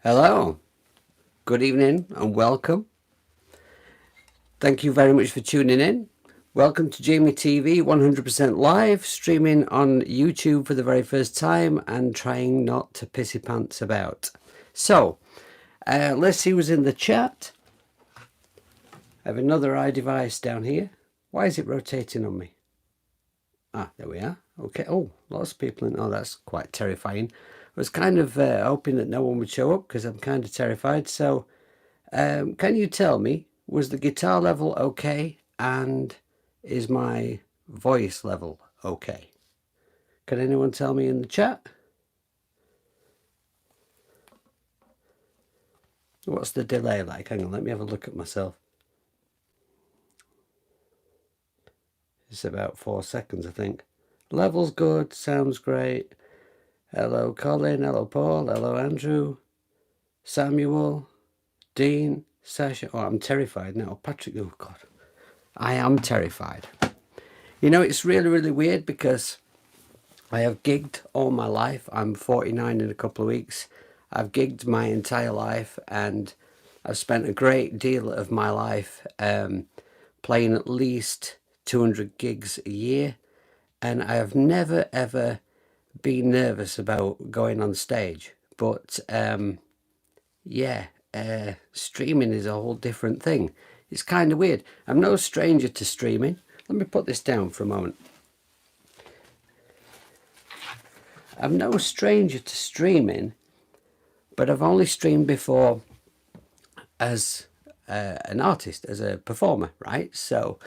Hello, good evening and welcome. Thank you very much for tuning in. Welcome to Jamie TV 100% live, streaming on YouTube for the very first time and trying not to pissy pants about. So, let's see who's in the chat. I have another iDevice down here. Why is it rotating on me? Ah, there we are. Okay. Oh, lots of people in. Oh, that's quite terrifying. I was kind of hoping that no one would show up because I'm kind of terrified. So, can you tell me, was the guitar level okay? And is my voice level okay? Can anyone tell me in the chat? What's the delay like? Hang on, let me have a look at myself. It's about 4 seconds, I think. Level's good, sounds great. Hello, Colin. Hello, Paul. Hello, Andrew. Samuel. Dean. Sasha. Oh, I'm terrified now. Patrick. Oh, God. I am terrified. You know, it's really, really weird because I have gigged all my life. I'm 49 in a couple of weeks. I've gigged my entire life, and I've spent a great deal of my life playing at least 200 gigs a year, and I have never ever been nervous about going on stage. But streaming is a whole different thing. It's kind of weird. I'm no stranger to streaming. Let me put this down for a moment. I'm no stranger to streaming, but I've only streamed before as an artist, as a performer, right? So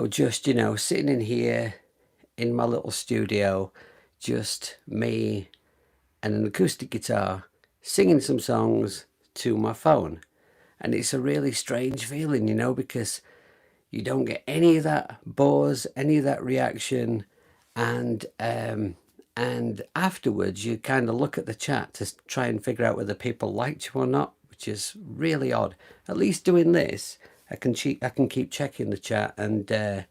just, you know, sitting in here in my little studio, just me and an acoustic guitar, singing some songs to my phone. And it's a really strange feeling, you know, because you don't get any of that buzz, any of that reaction, and afterwards you kind of look at the chat to try and figure out whether people liked you or not, which is really odd. At least doing this, I can keep checking the chat and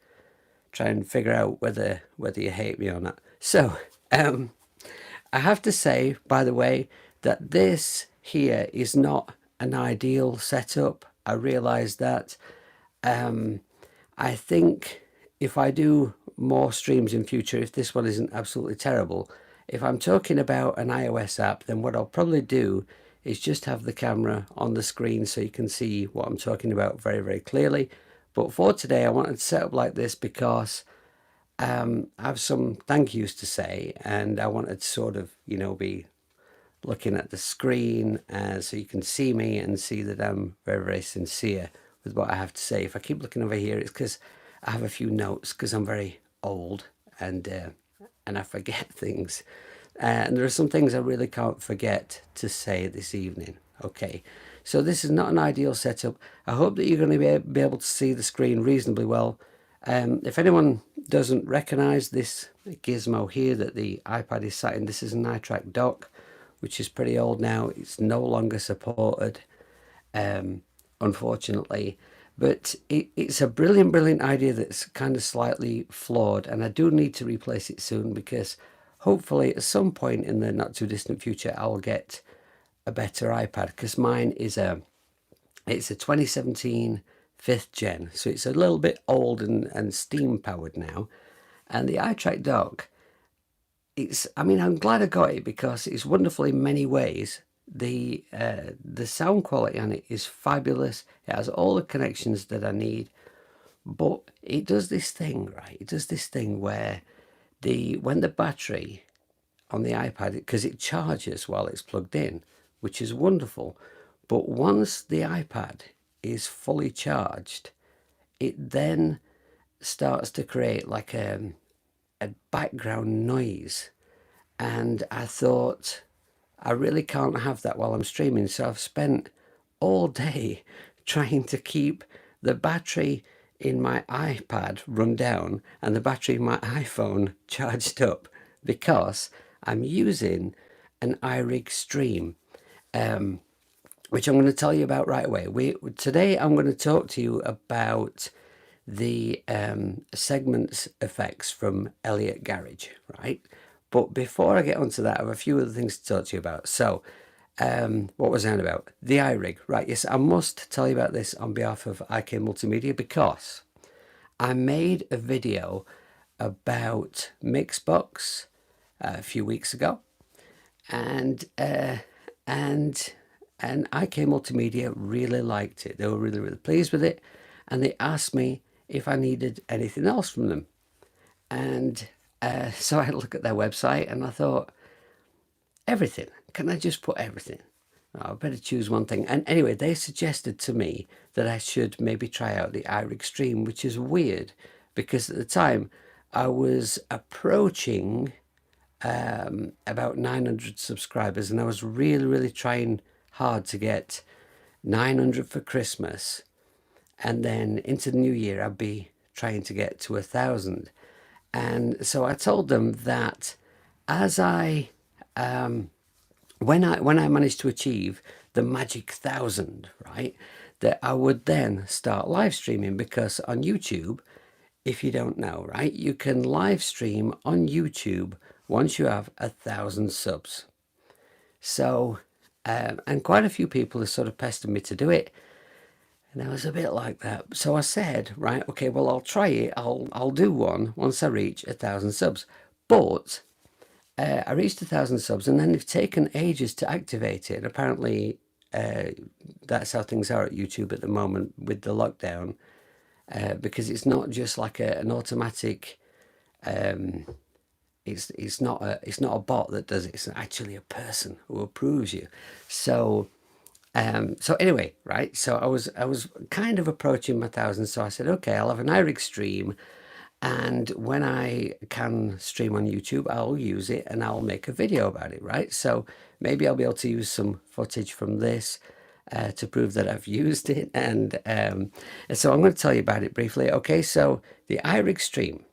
try and figure out whether you hate me or not. So I have to say, by the way, that this here is not an ideal setup. I realise that. I think if I do more streams in future, if this one isn't absolutely terrible, if I'm talking about an iOS app, then what I'll probably do is just have the camera on the screen so you can see what I'm talking about very, very clearly. But for today, I wanted to set up like this because I have some thank yous to say, and I wanted to sort of, you know, be looking at the screen so you can see me and see that I'm very, very sincere with what I have to say. If I keep looking over here, it's because I have a few notes because I'm very old and I forget things. And there are some things I really can't forget to say this evening. Okay, so this is not an ideal setup. I hope that you're going to be able to see the screen reasonably well. If anyone doesn't recognize this gizmo here that the iPad is sat in, this is an iTrack dock, which is pretty old now. It's no longer supported, unfortunately. But it's a brilliant, brilliant idea that's kind of slightly flawed, and I do need to replace it soon because hopefully at some point in the not too distant future I'll get a better iPad, because mine is it's a 2017 5th gen, so it's a little bit old and steam powered now. And the iTrack dock, I'm glad I got it because it's wonderful in many ways. The sound quality on it is fabulous. It has all the connections that I need, but it does this thing, right? It does this thing where when the battery on the iPad, because it charges while it's plugged in, which is wonderful, but once the iPad is fully charged, it then starts to create like a background noise, and I thought I really can't have that while I'm streaming, so I've spent all day trying to keep the battery in my iPad run down and the battery in my iPhone charged up, because I'm using an iRig stream, which I'm going to tell you about right away. Today I'm going to talk to you about the sEGments effects from Elliott Garage, right? But before I get onto that, I have a few other things to talk to you about. So What was I on about? The iRig. Right, yes, I must tell you about this on behalf of IK Multimedia because I made a video about Mixbox a few weeks ago, and and IK Multimedia really liked it. They were really, really pleased with it, and they asked me if I needed anything else from them. And so I had a look at their website and I thought, everything. Can I just put everything? Oh, I better choose one thing. And anyway, they suggested to me that I should maybe try out the iRig Stream, which is weird because at the time I was approaching about 900 subscribers, and I was really, really trying hard to get 900 for Christmas, and then into the new year I'd be trying to get to 1,000. And so I told them that as I when I managed to achieve the magic 1,000, right, that I would then start live streaming, because on YouTube, if you don't know, right, you can live stream on YouTube once you have 1,000 subs. So, and quite a few people have sort of pestered me to do it, and I was a bit like that. So I said, right, okay, well, I'll try it. I'll do one once I reach 1,000 subs. But I reached 1,000 subs, and then they've taken ages to activate it. And apparently, that's how things are at YouTube at the moment with the lockdown, because it's not just like an automatic. It's not a bot that does it. It's actually a person who approves you. So so anyway, right. So I was kind of approaching my 1,000. So I said, okay, I'll have an iRig stream, and when I can stream on YouTube, I'll use it and I'll make a video about it, right? So maybe I'll be able to use some footage from this to prove that I've used it. And so I'm going to tell you about it briefly. Okay, so the iRig stream.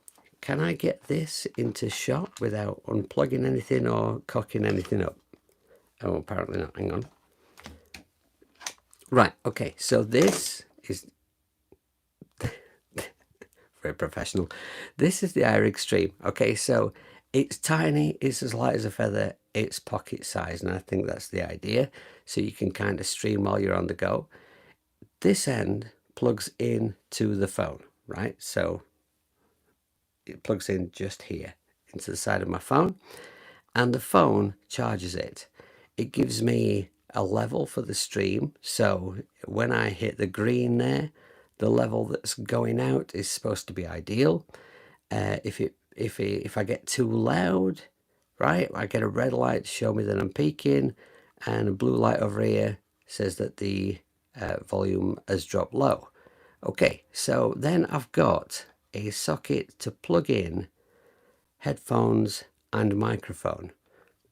Can I get this into shot without unplugging anything or cocking anything up? Oh, apparently not. Hang on. Right, okay, so this is very professional. This is the iRig Stream. Okay, so it's tiny, it's as light as a feather, it's pocket size, and I think that's the idea. So you can kind of stream while you're on the go. This end plugs in to the phone, right? So it plugs in just here into the side of my phone, and the phone charges it. It gives me a level for the stream. So when I hit the green there, the level that's going out is supposed to be ideal. If I get too loud, right, I get a red light to show me that I'm peaking, and a blue light over here says that the volume has dropped low. Okay, so then I've got a socket to plug in headphones and microphone,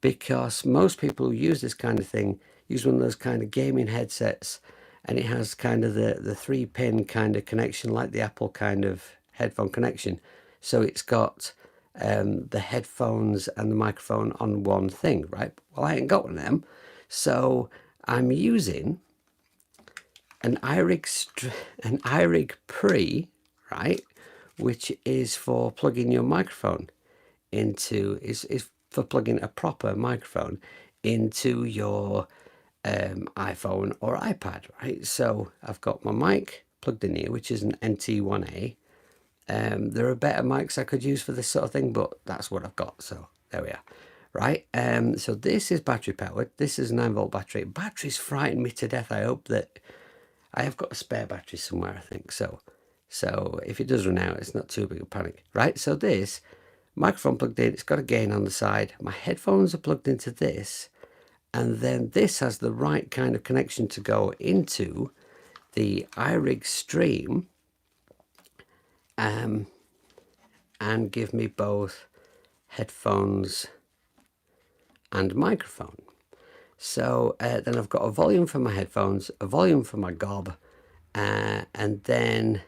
because most people who use this kind of thing use one of those kind of gaming headsets, and it has kind of the 3-pin kind of connection, like the Apple kind of headphone connection. So it's got the headphones and the microphone on one thing, right? Well, I ain't got one of them, so I'm using an iRig Pre, right, which is for plugging your microphone into, is for plugging a proper microphone into your iPhone or iPad, right? So I've got my mic plugged in here, which is an NT1A. There are better mics I could use for this sort of thing, but that's what I've got. So there we are, right? So this is battery powered. This is a 9-volt battery. Batteries frighten me to death. I hope that I have got a spare battery somewhere, I think. So if it does run out, it's not too big a panic, right? So this microphone plugged in, it's got a gain on the side. My headphones are plugged into this, and then this has the right kind of connection to go into the iRig Stream and give me both headphones and microphone. So then I've got a volume for my headphones, a volume for my gob, and then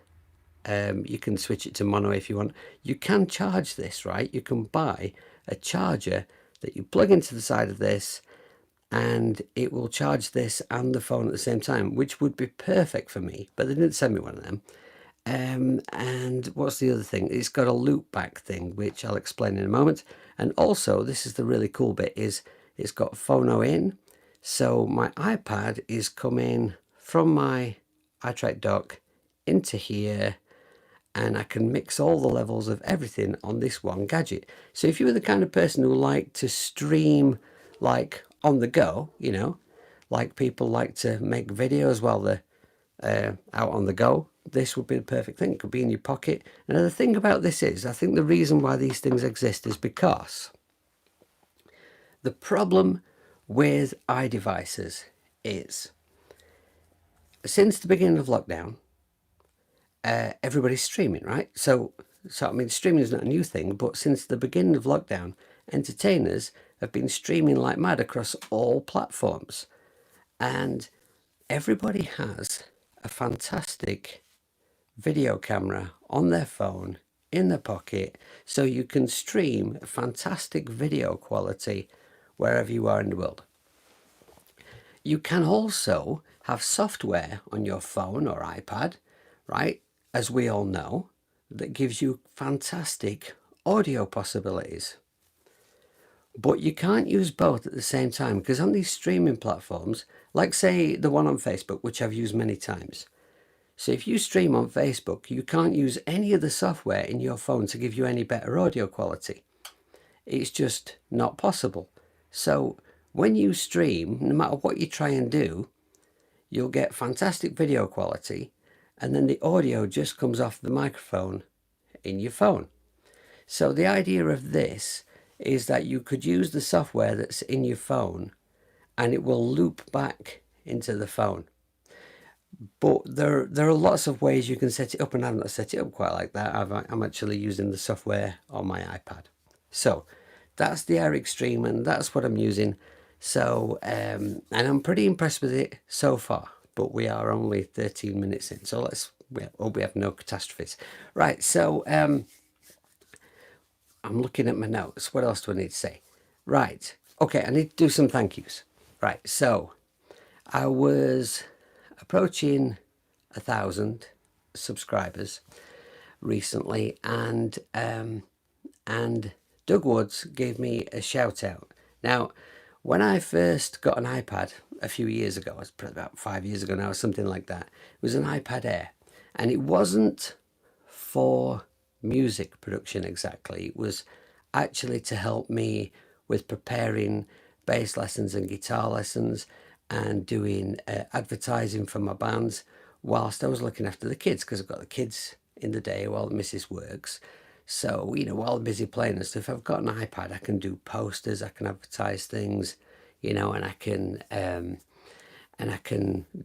you can switch it to mono if you want. You can charge this, right? You can buy a charger that you plug into the side of this, and it will charge this and the phone at the same time, which would be perfect for me, but they didn't send me one of them. And what's the other thing? It's got a loop back thing, which I'll explain in a moment. And also, this is the really cool bit, is it's got phono in, So my iPad is coming from my iTrack dock into here, and I can mix all the levels of everything on this one gadget. So if you were the kind of person who liked to stream like on the go, you know, like people like to make videos while they're out on the go, this would be the perfect thing. It could be in your pocket. And the thing about this is, I think the reason why these things exist is because the problem with iDevices is, since the beginning of lockdown, everybody's streaming, right? So I mean, streaming is not a new thing, but since the beginning of lockdown, entertainers have been streaming like mad across all platforms, and everybody has a fantastic video camera on their phone in their pocket, so you can stream fantastic video quality wherever you are in the world. You can also have software on your phone or iPad, right, as we all know, that gives you fantastic audio possibilities. But you can't use both at the same time, because on these streaming platforms, like say the one on Facebook, which I've used many times, so if you stream on Facebook, you can't use any of the software in your phone to give you any better audio quality. It's just not possible. So when you stream, no matter what you try and do, you'll get fantastic video quality, and then the audio just comes off the microphone in your phone. So the idea of this is that you could use the software that's in your phone and it will loop back into the phone. But there are lots of ways you can set it up, and I've not set it up quite like that. I'm actually using the software on my iPad. So that's the iRig Stream, and that's what I'm using. So, and I'm pretty impressed with it so far, but we are only 13 minutes in. So hope we have no catastrophes. Right, so I'm looking at my notes. What else do I need to say? Right, okay, I need to do some thank yous. Right, so I was approaching 1,000 subscribers recently, and Doug Woods gave me a shout out. Now, when I first got an iPad a few years ago, it's probably about 5 years ago now, or something like that, it was an iPad Air, and it wasn't for music production exactly. It was actually to help me with preparing bass lessons and guitar lessons and doing advertising for my bands whilst I was looking after the kids, because I've got the kids in the day while the missus works. So, you know, while I'm busy playing and stuff, I've got an iPad. I can do posters, I can advertise things, you know, and I can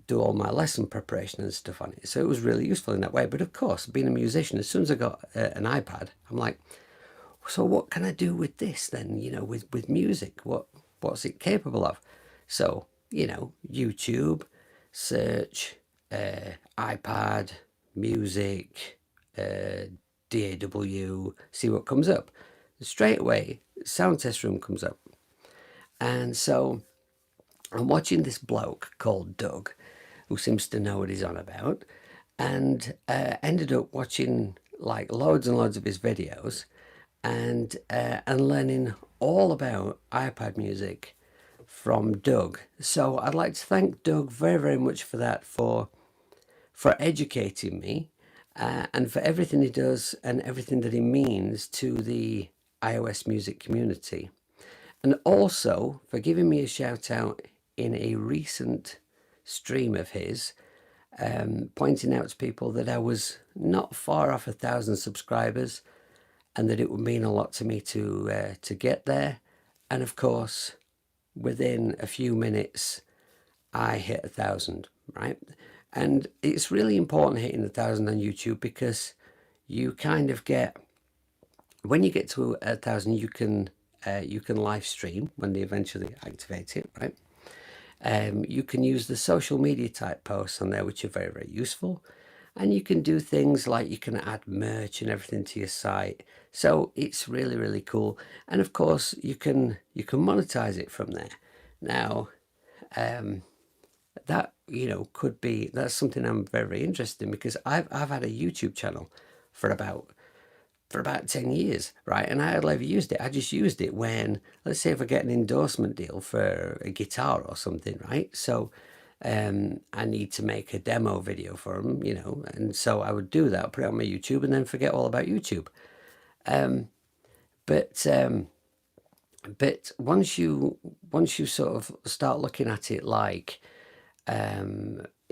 do all my lesson preparation and stuff on it. So it was really useful in that way. But of course, being a musician, as soon as I got an iPad, I'm like, so what can I do with this then? You know, with music, what's it capable of? So, you know, YouTube, search, iPad, music, DAW, see what comes up. Straight away, sound test room comes up. And so I'm watching this bloke called Doug, who seems to know what he's on about, and ended up watching like loads and loads of his videos, and learning all about iPad music from Doug. So I'd like to thank Doug very, very much for that, for educating me, and for everything he does and everything that he means to the iOS music community. And also for giving me a shout out in a recent stream of his, pointing out to people that I was not far off 1,000 subscribers, and that it would mean a lot to me to get there. And of course, within a few minutes, I hit 1,000, right? And it's really important hitting 1,000 on YouTube, because you kind of get, when you get to 1,000, you can live stream when they eventually activate it, right? You can use the social media type posts on there, which are very, very useful. And you can do things like you can add merch and everything to your site. So it's really, really cool. And of course, you can monetize it from there. Now, that, you know, that's something I'm very, very interested in, because I've had a YouTube channel for about for about 10 years, right? And I hardly ever used it. I just used it when, let's say if I get an endorsement deal for a guitar or something, right? So I need to make a demo video for them, you know, and so I would do that, put it on my YouTube, and then forget all about YouTube. But once you sort of start looking at it like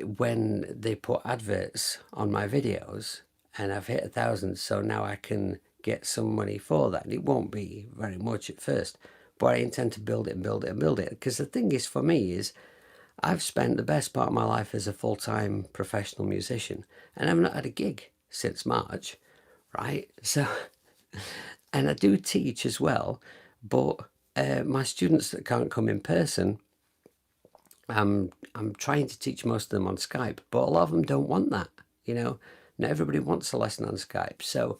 when they put adverts on my videos, and I've hit 1,000, so now I can get some money for that. And it won't be very much at first, but I intend to build it and build it and build it. Because the thing is, for me, is I've spent the best part of my life as a full-time professional musician, and I've not had a gig since March, right? So, and I do teach as well, but my students that can't come in person, I'm trying to teach most of them on Skype, but a lot of them don't want that. You know, not everybody wants a lesson on Skype. So,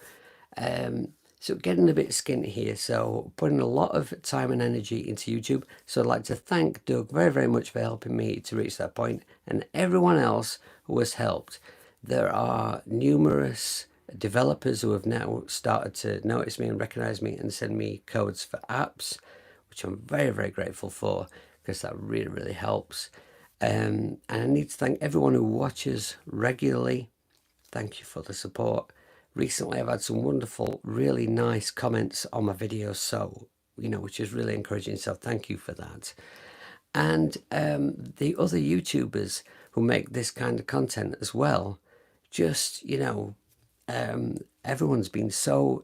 so getting a bit skinny here. So putting a lot of time and energy into YouTube. So I'd like to thank Doug very, very much for helping me to reach that point, and everyone else who has helped. There are numerous developers who have now started to notice me and recognize me and send me codes for apps, which I'm very, very grateful for, because that really, really helps. And I need to thank everyone who watches regularly. Thank you for the support. Recently, I've had some wonderful, really nice comments on my videos, so, you know, which is really encouraging. So thank you for that. And the other YouTubers who make this kind of content as well, just, you know, everyone's been so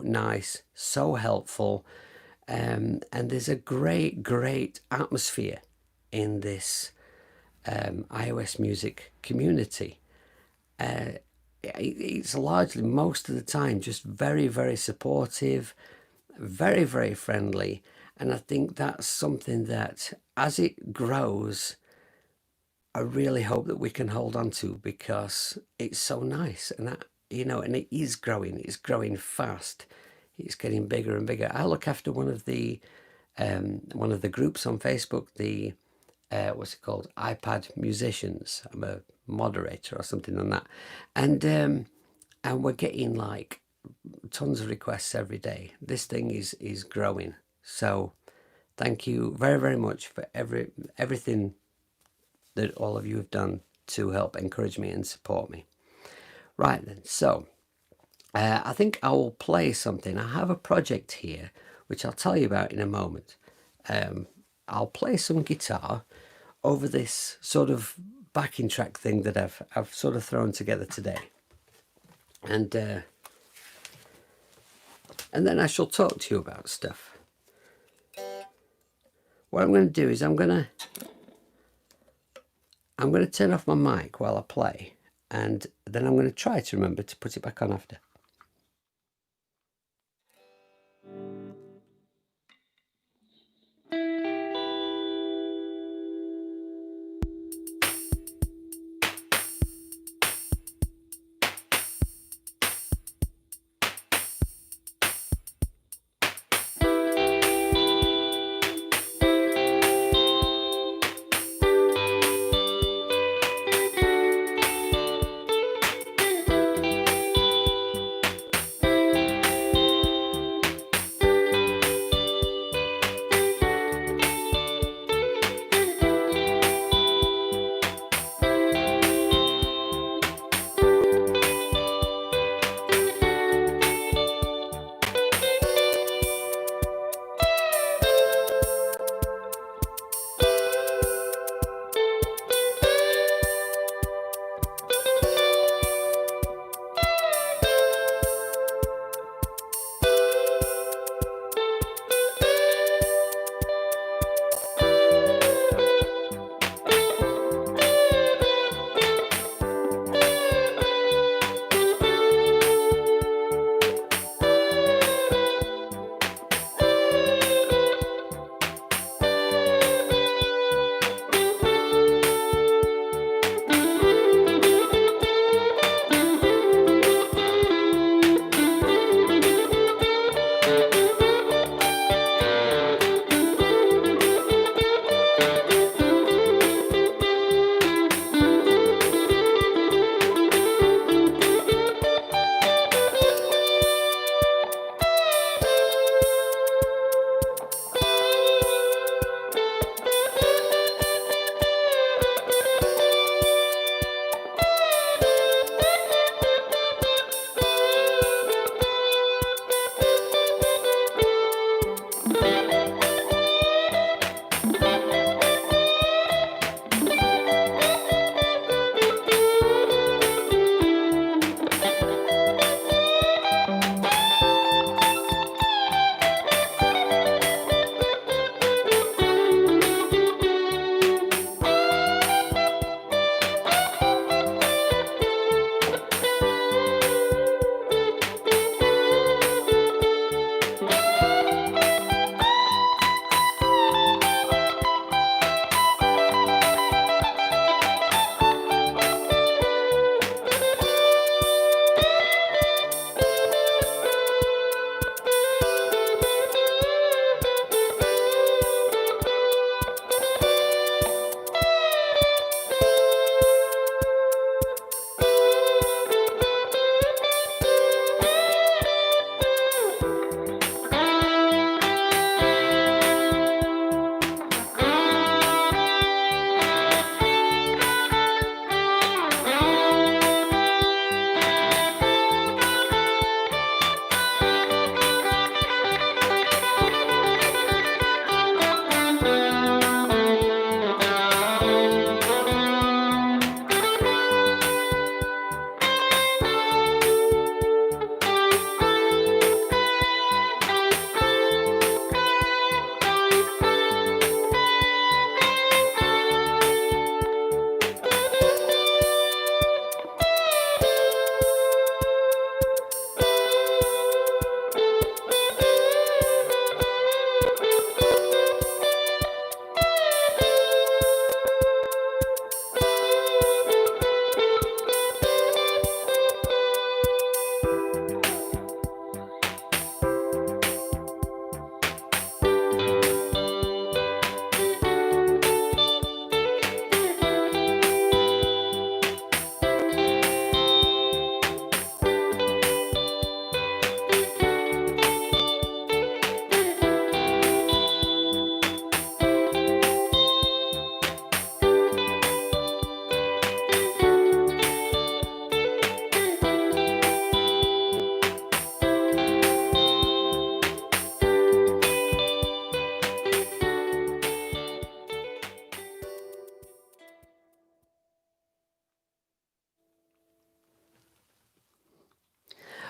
nice, so helpful. And there's a great atmosphere in this iOS music community. It's largely, most of the time, just very, very supportive, very, very friendly. And I think that's something that, as it grows, I really hope that we can hold on to, because it's so nice. And that, you know, and it is growing. It's growing fast. It's getting bigger and bigger. I look after one of the groups on Facebook, the what's it called, iPad Musicians. I'm a moderator or something on that, and we're getting like tons of requests every day. This thing is growing. So thank you very, very much for everything that all of you have done to help encourage me and support me. Right then, so I think I will play something. I have a project here which I'll tell you about in a moment. I'll play some guitar over this sort of backing track thing that I've sort of thrown together today, and then I shall talk to you about stuff. What I'm going to do is I'm going to turn off my mic while I play, and then I'm going to try to remember to put it back on after.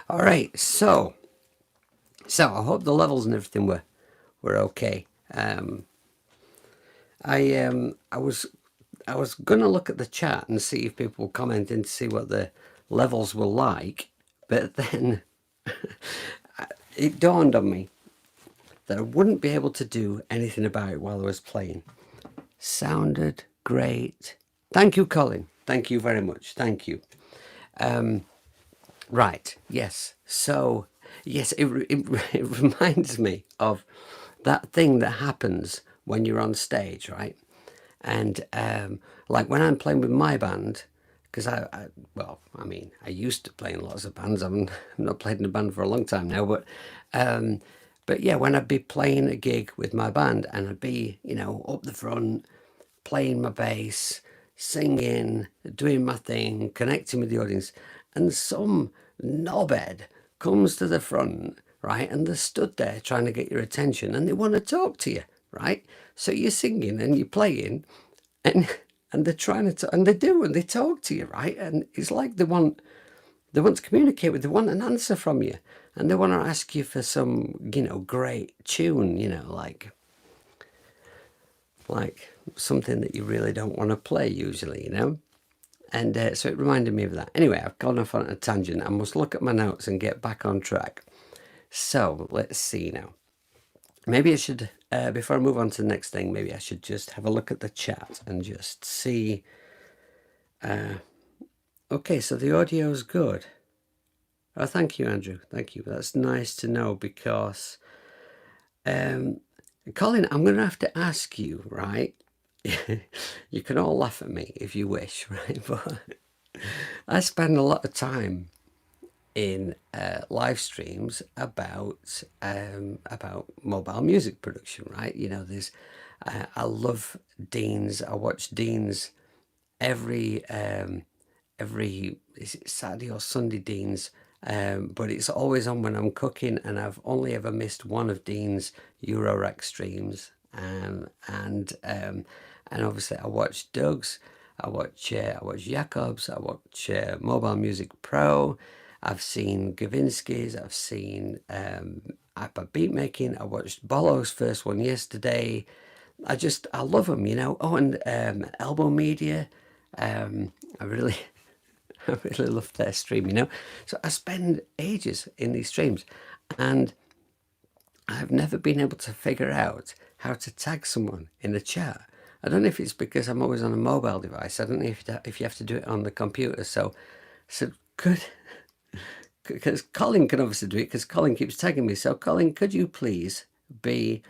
All right, so I hope the levels and everything were okay. I was gonna look at the chat and see if people were commenting to see what the levels were like, but then it dawned on me that I wouldn't be able to do anything about it while I was playing. Sounded great. Thank you, Colin. Thank you very much. Thank you. Right. Yes. So, yes, it reminds me of that thing that happens when you're on stage, right? And like when I'm playing with my band, because well, I mean, I used to play in lots of bands. I'm not played in a band for a long time now, but yeah, when I'd be playing a gig with my band and I'd be, up the front, playing my bass, singing, doing my thing, connecting with the audience, and some knobhead comes to the front, right, and they're stood there trying to get your attention and they want to talk to you, right? So you're singing and you're playing, and they're trying to, and they do, and they talk to you, right? And it's like they want to communicate with, they want an answer from you, and they want to ask you for some, great tune, like something that you really don't want to play usually. And so it reminded me of that. Anyway, I've gone off on a tangent. I must look at my notes and get back on track. So let's see now. Maybe I should, before I move on to the next thing, maybe I should just have a look at the chat and just see. Okay, so the audio is good. Oh, thank you, Andrew. Thank you. That's nice to know because, Colin, I'm going to have to ask you, right? You can all laugh at me if you wish, right? But I spend a lot of time in live streams about mobile music production, right? There's I love Dean's. I watch Dean's every is it Saturday or Sunday Dean's, but it's always on when I'm cooking, and I've only ever missed one of Dean's Eurorack streams, and obviously I watch Doug's, I watch Jacob's, I watch Mobile Music Pro. I've seen Gavinsky's, I've seen Appa Beatmaking. I watched Bolo's first one yesterday. I love them. Oh, and Elbow Media. I really I really love their stream. So I spend ages in these streams, and I've never been able to figure out how to tag someone in the chat. I don't know if it's because I'm always on a mobile device. I don't know if you have to do it on the computer. So could, because Colin can obviously do it because Colin keeps tagging me. So Colin, could you please be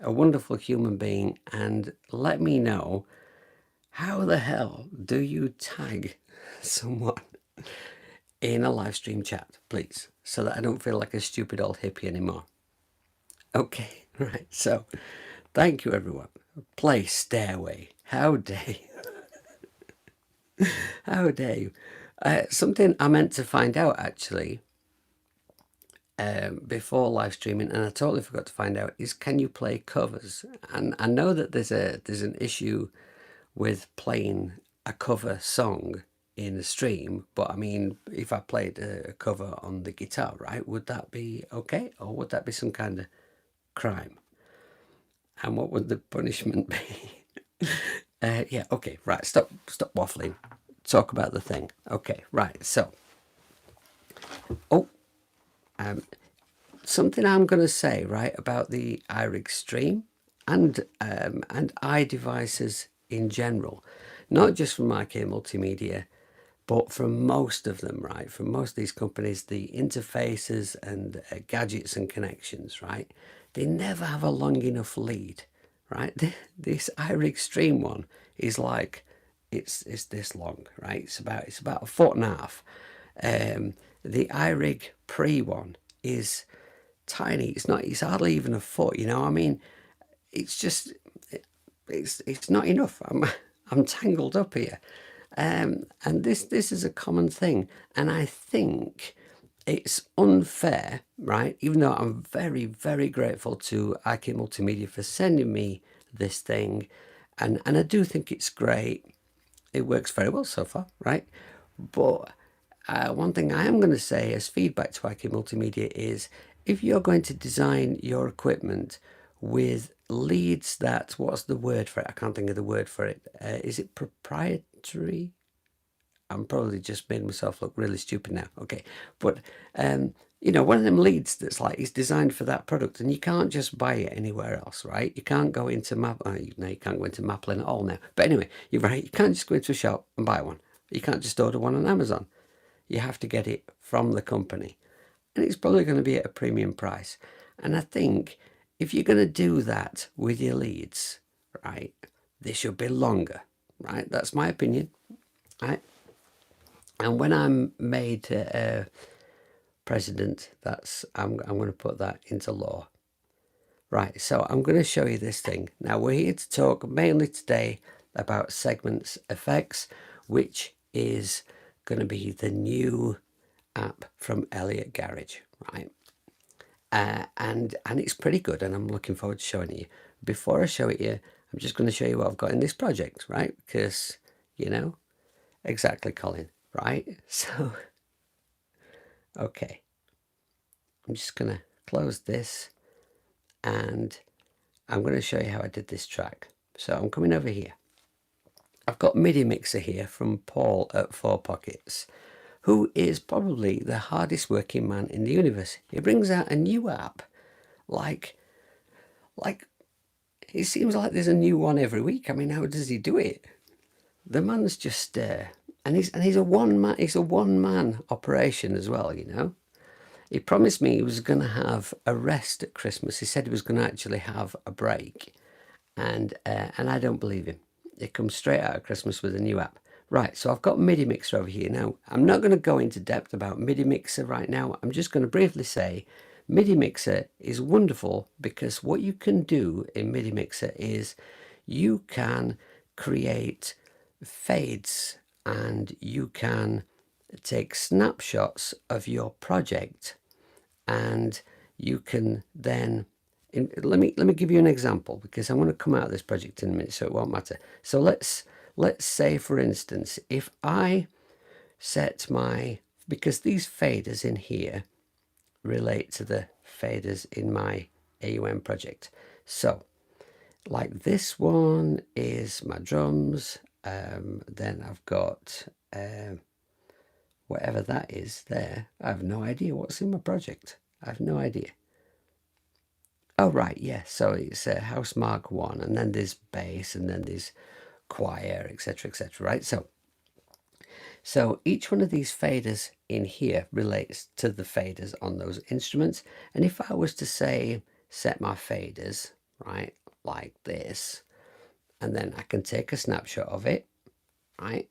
a wonderful human being and let me know how the hell do you tag someone in a live stream chat, please, so that I don't feel like a stupid old hippie anymore. Okay, right. So thank you, everyone. Play Stairway. How dare you? How dare you? Something I meant to find out actually before live streaming, and I totally forgot to find out, is can you play covers? And I know that there's an issue with playing a cover song in the stream, but I mean, if I played a cover on the guitar, right, would that be okay, or would that be some kind of crime? And what would the punishment be? Yeah, okay, right. Stop waffling. Talk about the thing. Okay, right. So, oh, something I'm going to say, right, about the iRig stream and iDevices in general, not just from IK Multimedia, but from most of them, right, from most of these companies, the interfaces and gadgets and connections, right, they never have a long enough lead, right? This iRig stream one is like, it's this long, right? It's about a foot and a half. The iRig Pre one is tiny. It's hardly even a foot. I mean, it's just it's not enough. I'm tangled up here, and this is a common thing, and I think it's unfair, right? Even though I'm very, very grateful to IK Multimedia for sending me this thing, and I do think it's great. It works very well so far, right? But one thing I am going to say as feedback to IK Multimedia is, if you're going to design your equipment with leads that, what's the word for it? I can't think of the word for it. Is it proprietary? I'm probably just made myself look really stupid now. Okay, but you know, one of them leads that's like is designed for that product, and you can't just buy it anywhere else, right? You can't go into Map. No, you can't go into Maplin at all now. But anyway, you're right. You can't just go into a shop and buy one. You can't just order one on Amazon. You have to get it from the company, and it's probably going to be at a premium price. And I think if you're going to do that with your leads, right, they should be longer, right? That's my opinion, right? And when I'm made president, I'm going to put that into law. Right, so I'm going to show you this thing. Now we're here to talk mainly today about sEGments effects, which is going to be the new app from Elliott Garage, right? And it's pretty good, and I'm looking forward to showing it you. Before I show it you, I'm just going to show you what I've got in this project, right? Because, you know, exactly, Colin, right? So, okay, I'm just going to close this, and I'm going to show you how I did this track. So I'm coming over here. I've got Midi Mixer here from Paul at 4Pockets, who is probably the hardest working man in the universe. He brings out a new app like it seems like there's a new one every week. I mean, how does he do it? The man's just and he's a one man operation as well, you know. He promised me he was going to have a rest at Christmas. He said he was going to actually have a break, and I don't believe him. It comes straight out of Christmas with a new app. Right, so I've got Midi Mixer over here. Now, I'm not going to go into depth about Midi Mixer right now. I'm just going to briefly say Midi Mixer is wonderful because what you can do in Midi Mixer is you can create fades and you can take snapshots of your project, and you can then let me give you an example, because I'm going to come out of this project in a minute, so it won't matter. So let's say, for instance, if I set my, because these faders in here relate to the faders in my AUM project. So like this one is my drums, then I've got whatever that is there. I have no idea what's in my project. I have no idea. Oh, right, yeah. So it's a House Mark 1, and then there's bass, and then there's choir, etc., etc., right? So each one of these faders in here relates to the faders on those instruments. And if I was to say, set my faders, right, like this, and then I can take a snapshot of it, right?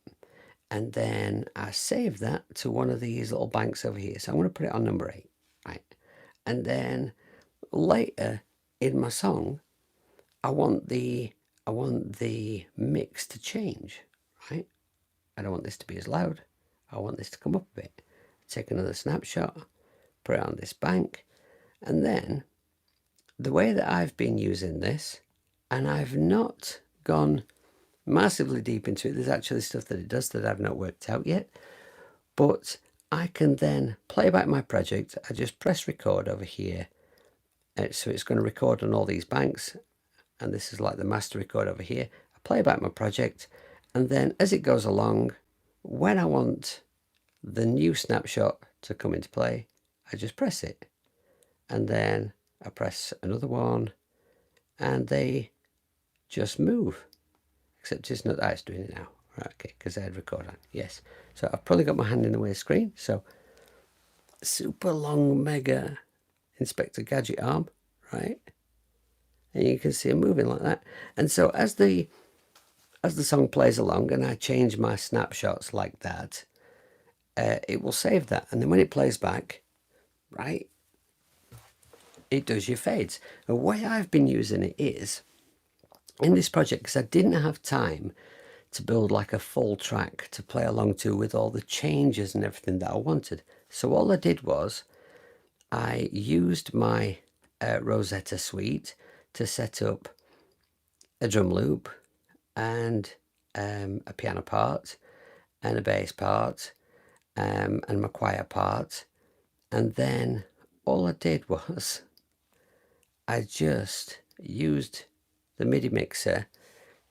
And then I save that to one of these little banks over here. So I'm going to put it on number 8, right? And then later in my song, I want the mix to change, right? I don't want this to be as loud. I want this to come up a bit. Take another snapshot, put it on this bank, and then the way that I've been using this, and I've not gone massively deep into it, there's actually stuff that it does that I've not worked out yet, but I can then play back my project. I just press record over here, so it's going to record on all these banks, and this is like the master record over here. I play back my project, and then as it goes along, when I want the new snapshot to come into play, I just press it, and then I press another one, and they just move. Except it's not that it's doing it now. Right, okay, because I had record on. Yes. So I've probably got my hand in the way of the screen. So super long mega Inspector Gadget arm, right? And you can see them moving like that. And so as the song plays along and I change my snapshots like that, it will save that. And then when it plays back, right, it does your fades. The way I've been using it is, in this project, because I didn't have time to build like a full track to play along to with all the changes and everything that I wanted. So all I did was I used my Rosetta suite to set up a drum loop and a piano part and a bass part and my choir part. And then all I did was I just used the Midi Mixer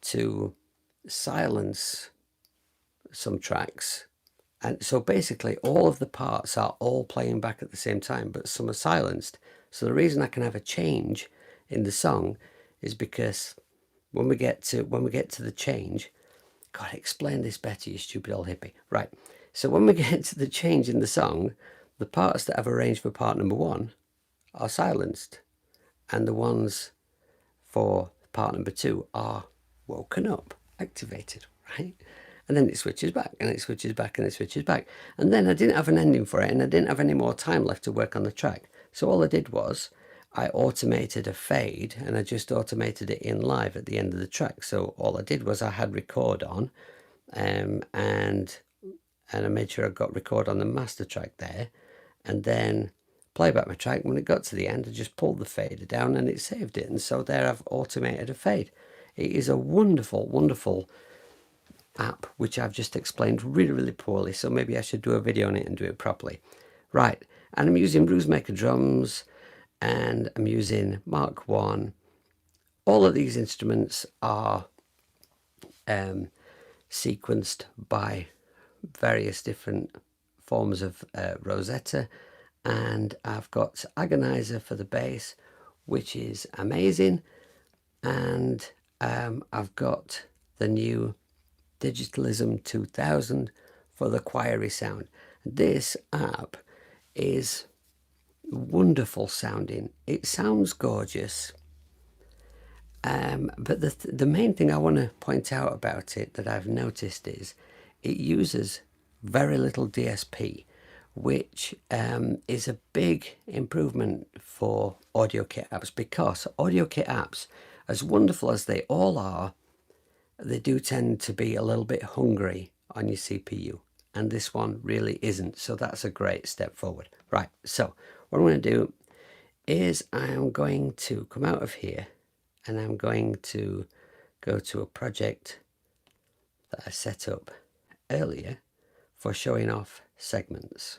to silence some tracks. And so basically all of the parts are all playing back at the same time, but some are silenced. So the reason I can have a change in the song is because when we get to the change, God, explain this better, you stupid old hippie. Right. So when we get to the change in the song, the parts that I've arranged for part number 1 are silenced, and the ones for part number 2 are woken up, activated, right? And then it switches back, and it switches back, and it switches back. And then I didn't have an ending for it, and I didn't have any more time left to work on the track. So all I did was I automated a fade, and I just automated it in live at the end of the track. So all I did was I had record on, and I made sure I got record on the master track there, and then play back my track. When it got to the end, I just pulled the fader down and it saved it. And so there I've automated a fade. It is a wonderful, wonderful app, which I've just explained really, really poorly. So maybe I should do a video on it and do it properly. Right, and I'm using Bruisemaker drums, and I'm using Mark 1. All of these instruments are sequenced by various different forms of Rosetta, and I've got Agonizer for the bass, which is amazing, and I've got the new Digitalism 2000 for the choiry sound. This app is wonderful sounding. It sounds gorgeous. But the main thing I want to point out about it that I've noticed is it uses very little DSP, which is a big improvement for audio kit apps, because audio kit apps, as wonderful as they all are, they do tend to be a little bit hungry on your CPU, and this one really isn't. So that's a great step forward. Right, so what I'm going to do is I'm going to come out of here, and I'm going to go to a project that I set up earlier for showing off segments.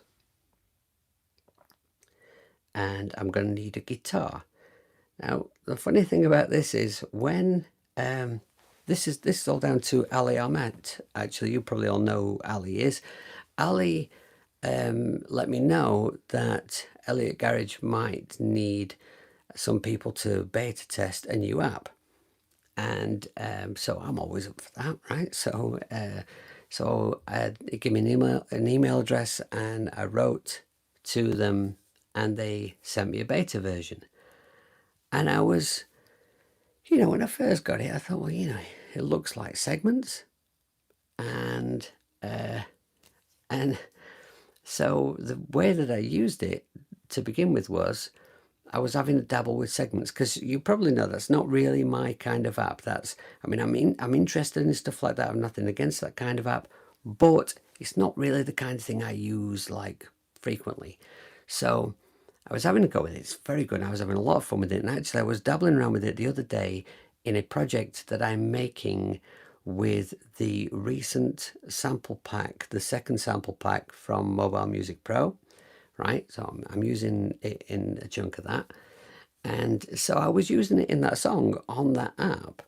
And I'm going to need a guitar. Now, the funny thing about this is when this is all down to Ali Ahmed. Actually, you probably all know who Ali is. Ali let me know that Elliott Garage might need some people to beta test a new app, and so I'm always up for that, right? So give me an email address, and I wrote to them, and they sent me a beta version. And I was, when I first got it, I thought, well, it looks like segments, and so the way that I used it to begin with was I was having a dabble with segments, because you probably know that's not really my kind of app. I'm interested in stuff like that. I'm nothing against that kind of app, but it's not really the kind of thing I use like frequently. So I was having a go with it. It's very good. I was having a lot of fun with it. And actually I was dabbling around with it the other day in a project that I'm making with the recent sample pack, the second sample pack from Mobile Music Pro. Right, so I'm using it in a chunk of that, and so I was using it in that song on that app,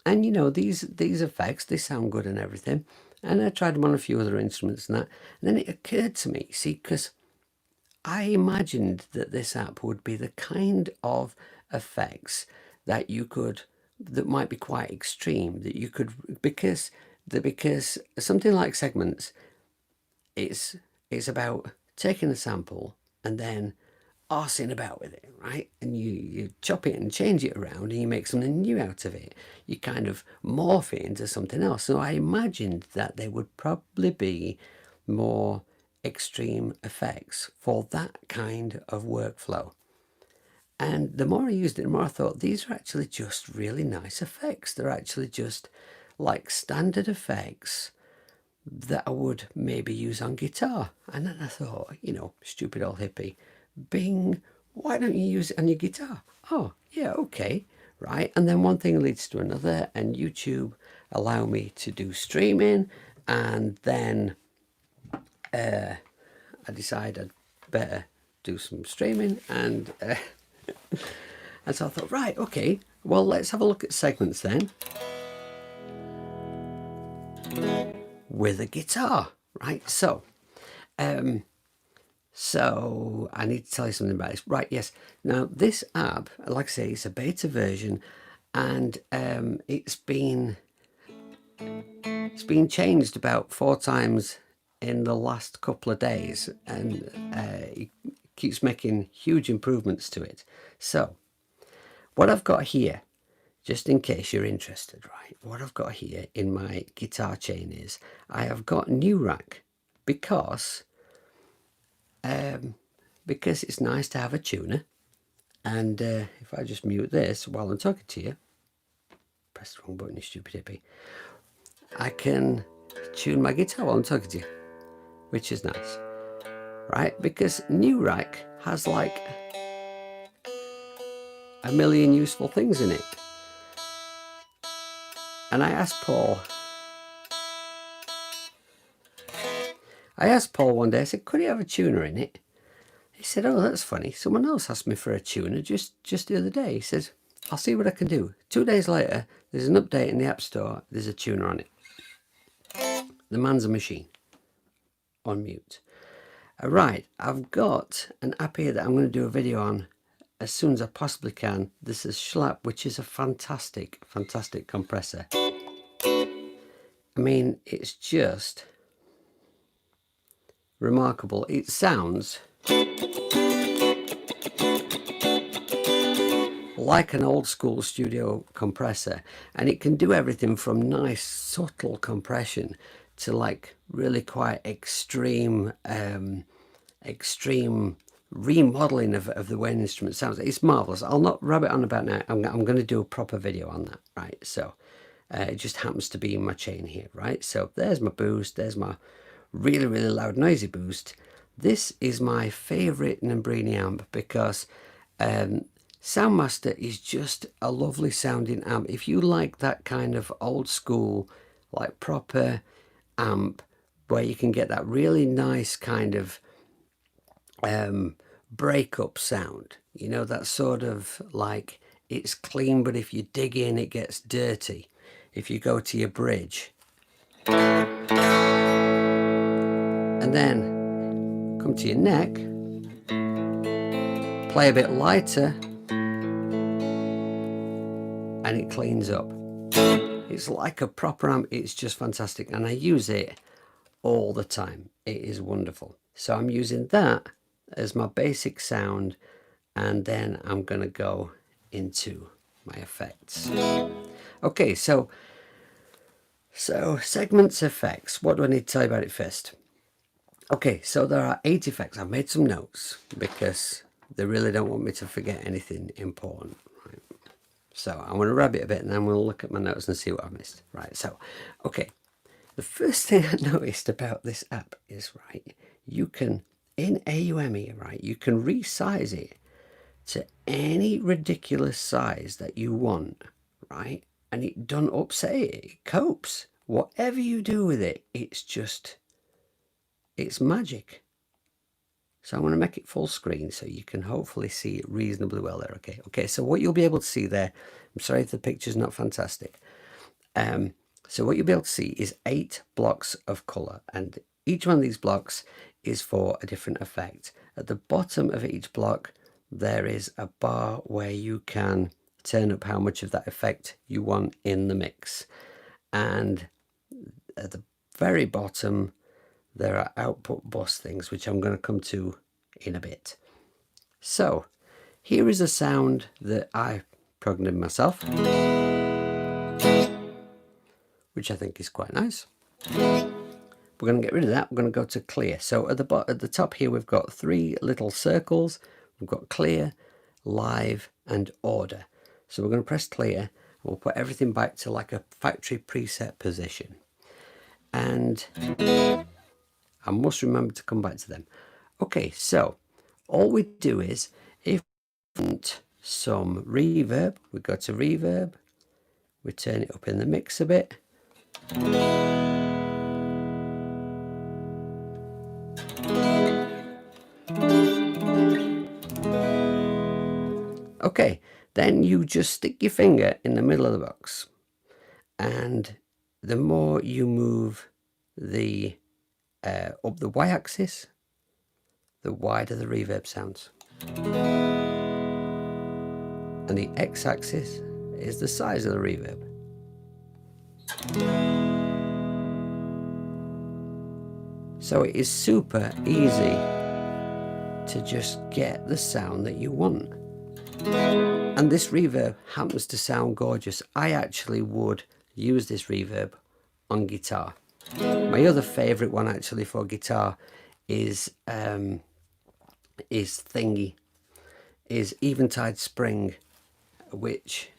and these effects, they sound good and everything, and I tried them on a few other instruments and that, and then it occurred to me, see, because I imagined that this app would be the kind of effects that that might be quite extreme, that you could, because something like segments, it's about taking a sample and then arsing about with it, right? And you chop it and change it around, and you make something new out of it. You kind of morph it into something else. So I imagined that there would probably be more extreme effects for that kind of workflow. And the more I used it, the more I thought, these are actually just really nice effects. They're actually just like standard effects that I would maybe use on guitar. And then I thought, stupid old hippie, Bing, why don't you use it on your guitar? Oh, yeah, okay, right. And then one thing leads to another, and YouTube allow me to do streaming, and then I decided I'd better do some streaming, and and so I thought, right, okay, well, let's have a look at segments then with a guitar, right? So I need to tell you something about this. Right, yes. Now, this app, like I say, it's a beta version, and it's been changed about 4 times in the last couple of days, and it keeps making huge improvements to it. So, what I've got here, just in case you're interested, right? What I've got here in my guitar chain is I have got new rack because it's nice to have a tuner. And if I just mute this while I'm talking to you, press the wrong button, you stupid hippie, I can tune my guitar while I'm talking to you, which is nice, right? Because new rack has like a million useful things in it. And I asked Paul one day, I said, could he have a tuner in it? He said, oh, that's funny. Someone else asked me for a tuner just the other day. He says, I'll see what I can do. 2 days later, there's an update in the App Store. There's a tuner on it. The man's a machine. On mute. Right, I've got an app here that I'm going to do a video on as soon as I possibly can. This is Schlap, which is a fantastic, fantastic compressor. I mean, it's just remarkable. It sounds like an old school studio compressor, and it can do everything from nice subtle compression to like really quite extreme remodeling of the way an instrument sounds. It's marvelous. I'll not rabbit on about now. I'm going to do a proper video on that, right? So it just happens to be in my chain here, right? So there's my boost, there's my really, really loud noisy boost. This is my favorite Nambrini amp because Soundmaster is just a lovely sounding amp. If you like that kind of old school, like proper amp where you can get that really nice kind of breakup sound, you know, that sort of like it's clean, but if you dig in it gets dirty. If you go to your bridge and then come to your neck, play a bit lighter, and it cleans up. It's like a proper amp. It's just fantastic, and I use it all the time. It is wonderful. So I'm using that as my basic sound, and then I'm gonna go into my effects. Okay, so segments effects. What do I need to tell you about it first? Okay, so there are 8 effects. I've made some notes because they really don't want me to forget anything important. Right? So I'm going to rub it a bit, and then we'll look at my notes and see what I missed. Right, so, okay. The first thing I noticed about this app is, right, you can, in AUME, right, you can resize it to any ridiculous size that you want, right? And it doesn't upset it. It copes. Whatever you do with it, it's magic. So I'm going to make it full screen so you can hopefully see it reasonably well there. Okay, so what you'll be able to see there, I'm sorry if the picture's not fantastic. So what you'll be able to see is 8 blocks of color, and each one of these blocks is for a different effect. At the bottom of each block, there is a bar where you can turn up how much of that effect you want in the mix. And at the very bottom, there are output bus things, which I'm going to come to in a bit. So here is a sound that I programmed myself, which I think is quite nice. We're going to get rid of that. We're going to go to clear. So at the top here, we've got 3 little circles. We've got clear, live, and order. So we're going to press clear. We'll put everything back to like a factory preset position. And I must remember to come back to them. Okay, so all we do is, if we want some reverb, we go to reverb, we turn it up in the mix a bit. Okay, then you just stick your finger in the middle of the box, and the more you move the up the y-axis, the wider the reverb sounds. And the x-axis is the size of the reverb. So it is super easy to just get the sound that you want. And this reverb happens to sound gorgeous. I actually would use this reverb on guitar. My other favourite one actually for guitar is Eventide Spring, which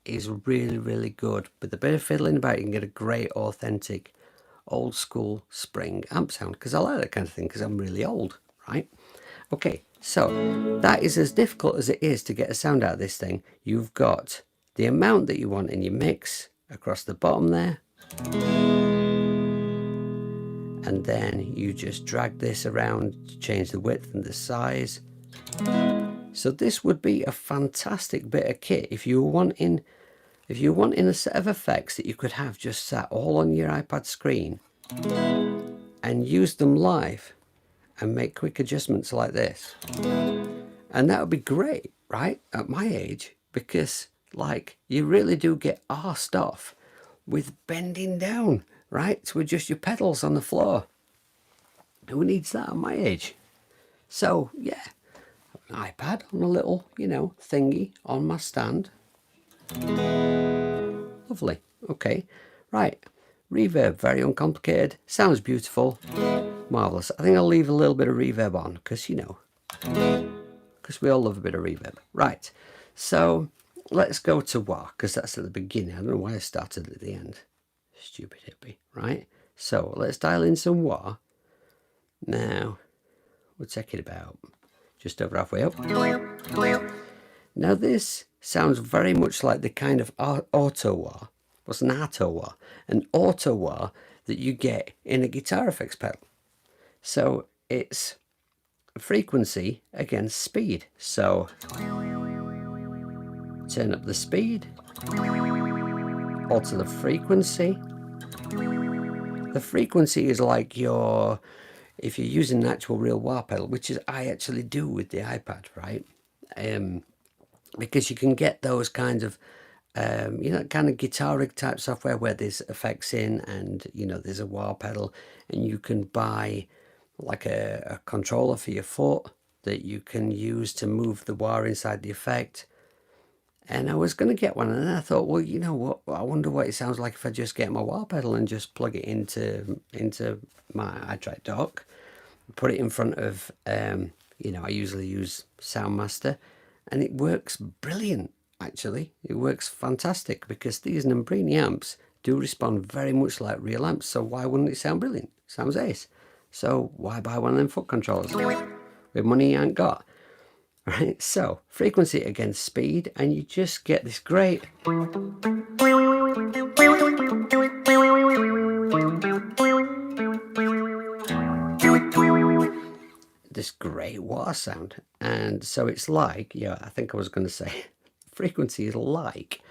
is really, really good. With a bit of fiddling about, you can get a great authentic old school spring amp sound, because I like that kind of thing because I'm really old, right? Okay, so that is as difficult as it is to get a sound out of this thing. You've got the amount that you want in your mix across the bottom there, and then you just drag this around to change the width and the size. So this would be a fantastic bit of kit if you were wanting a set of effects that you could have just sat all on your iPad screen and use them live and make quick adjustments like this. And that would be great, right, at my age, because like you really do get arsed off with bending down, right, to adjust your pedals on the floor. Who needs that at my age? So yeah, an iPad on a little, thingy on my stand. Lovely. Okay, right. Reverb, very uncomplicated. Sounds beautiful. Marvellous. I think I'll leave a little bit of reverb on because, because we all love a bit of reverb. Right, so let's go to wah, because that's at the beginning. I don't know why I started at the end. Stupid hippie. Right, so let's dial in some wah. Now, we'll take it about just over halfway up. Now this sounds very much like the kind of auto wah. What's an auto wah? An auto wah that you get in a guitar effects pedal. So it's frequency against speed. So turn up the speed, alter the frequency. The frequency is like if you're using an actual real wah pedal, which is I actually do with the iPad, right? Because you can get those kinds of kind of guitar rig type software where there's effects in, and there's a wah pedal, and you can buy like a controller for your foot that you can use to move the wah inside the effect. And I was going to get one, and then I thought, well, you know what, I wonder what it sounds like if I just get my wah pedal and just plug it into my iTrack dock, put it in front of I usually use Soundmaster, and it works brilliant. Actually, it works fantastic, because these Nambrini amps do respond very much like real amps, so why wouldn't it sound brilliant? Sounds ace. So why buy one of them foot controllers with money you ain't got? Right, so frequency against speed, and you just get this great wah sound. And so it's like, I think I was going to say frequency is like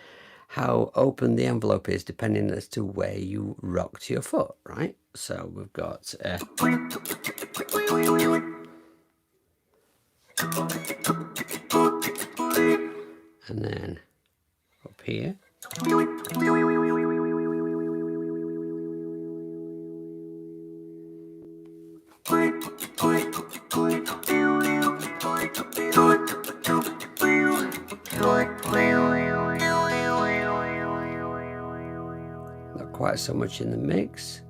how open the envelope is depending as to where you rocked your foot, right? So we've got and then up here, not quite so much in the mix.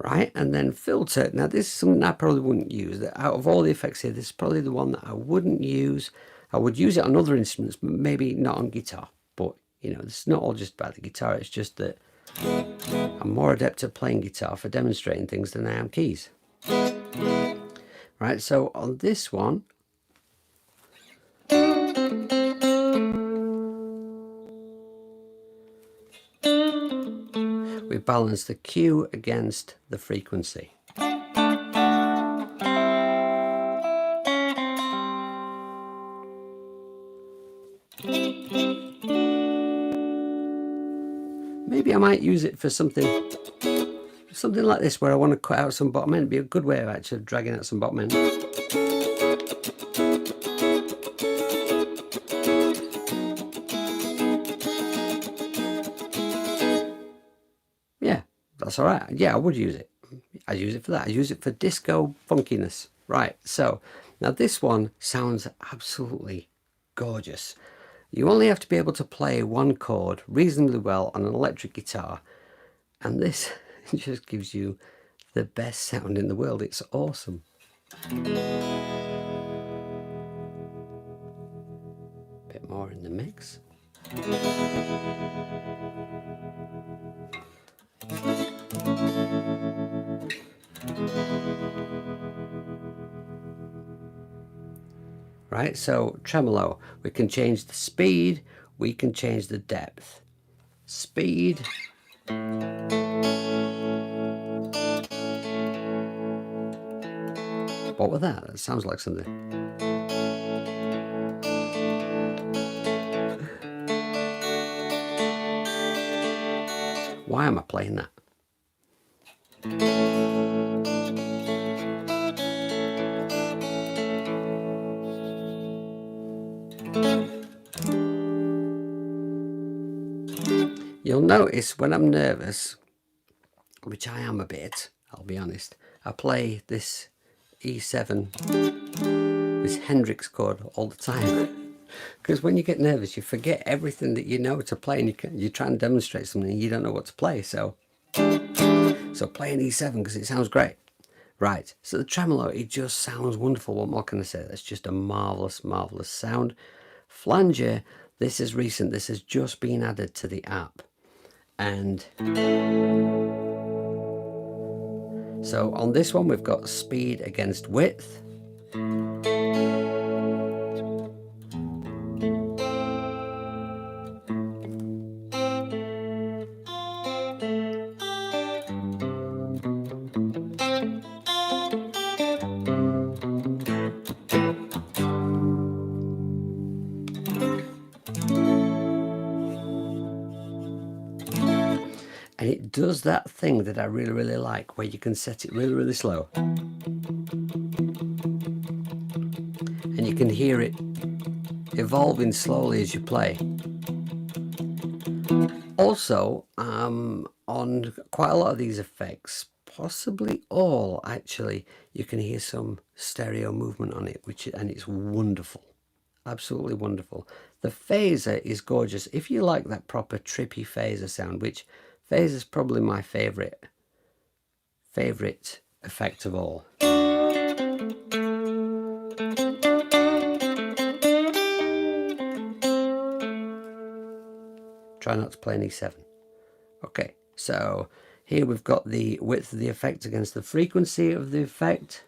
Right, and then filter. Now this is something I probably wouldn't use. Out of all the effects here, this is probably the one that I wouldn't use. I would use it on other instruments, but maybe not on guitar. But it's not all just about the guitar. It's just that I'm more adept at playing guitar for demonstrating things than I am keys. Right, so on this one, we balance the Q against the frequency. maybe I might use it for something like this, where I want to cut out some bottom end. It'd be a good way of actually dragging out some bottom end. Yeah, that's all right. Yeah, I would use it. I use it for that. I use it for disco funkiness. Right, so now this one sounds absolutely gorgeous. You only have to be able to play one chord reasonably well on an electric guitar, and this just gives you the best sound in the world. It's awesome. Bit more in the mix. Right, so tremolo, we can change the speed, we can change the depth. Speed. What was that? That sounds like something. Why am I playing that? You'll notice when I'm nervous, which I am a bit, I'll be honest, I play this E7, this Hendrix chord all the time. Because when you get nervous, you forget everything that you know to play, and you try and demonstrate something and you don't know what to play. So play an E7 because it sounds great. Right, so the tremolo, it just sounds wonderful. What more can I say? That's just a marvellous, marvellous sound. Flanger, this is recent. This has just been added to the app. And so on this one, we've got speed against width. And it does that thing that I really, really like, where you can set it really, really slow. And you can hear it evolving slowly as you play. Also, on quite a lot of these effects, possibly all actually, you can hear some stereo movement on it, and it's wonderful. Absolutely wonderful. The phaser is gorgeous. If you like that proper trippy phaser sound, which phaser is probably my favorite effect of all. Try not to play an E7. Okay, so here we've got the width of the effect against the frequency of the effect.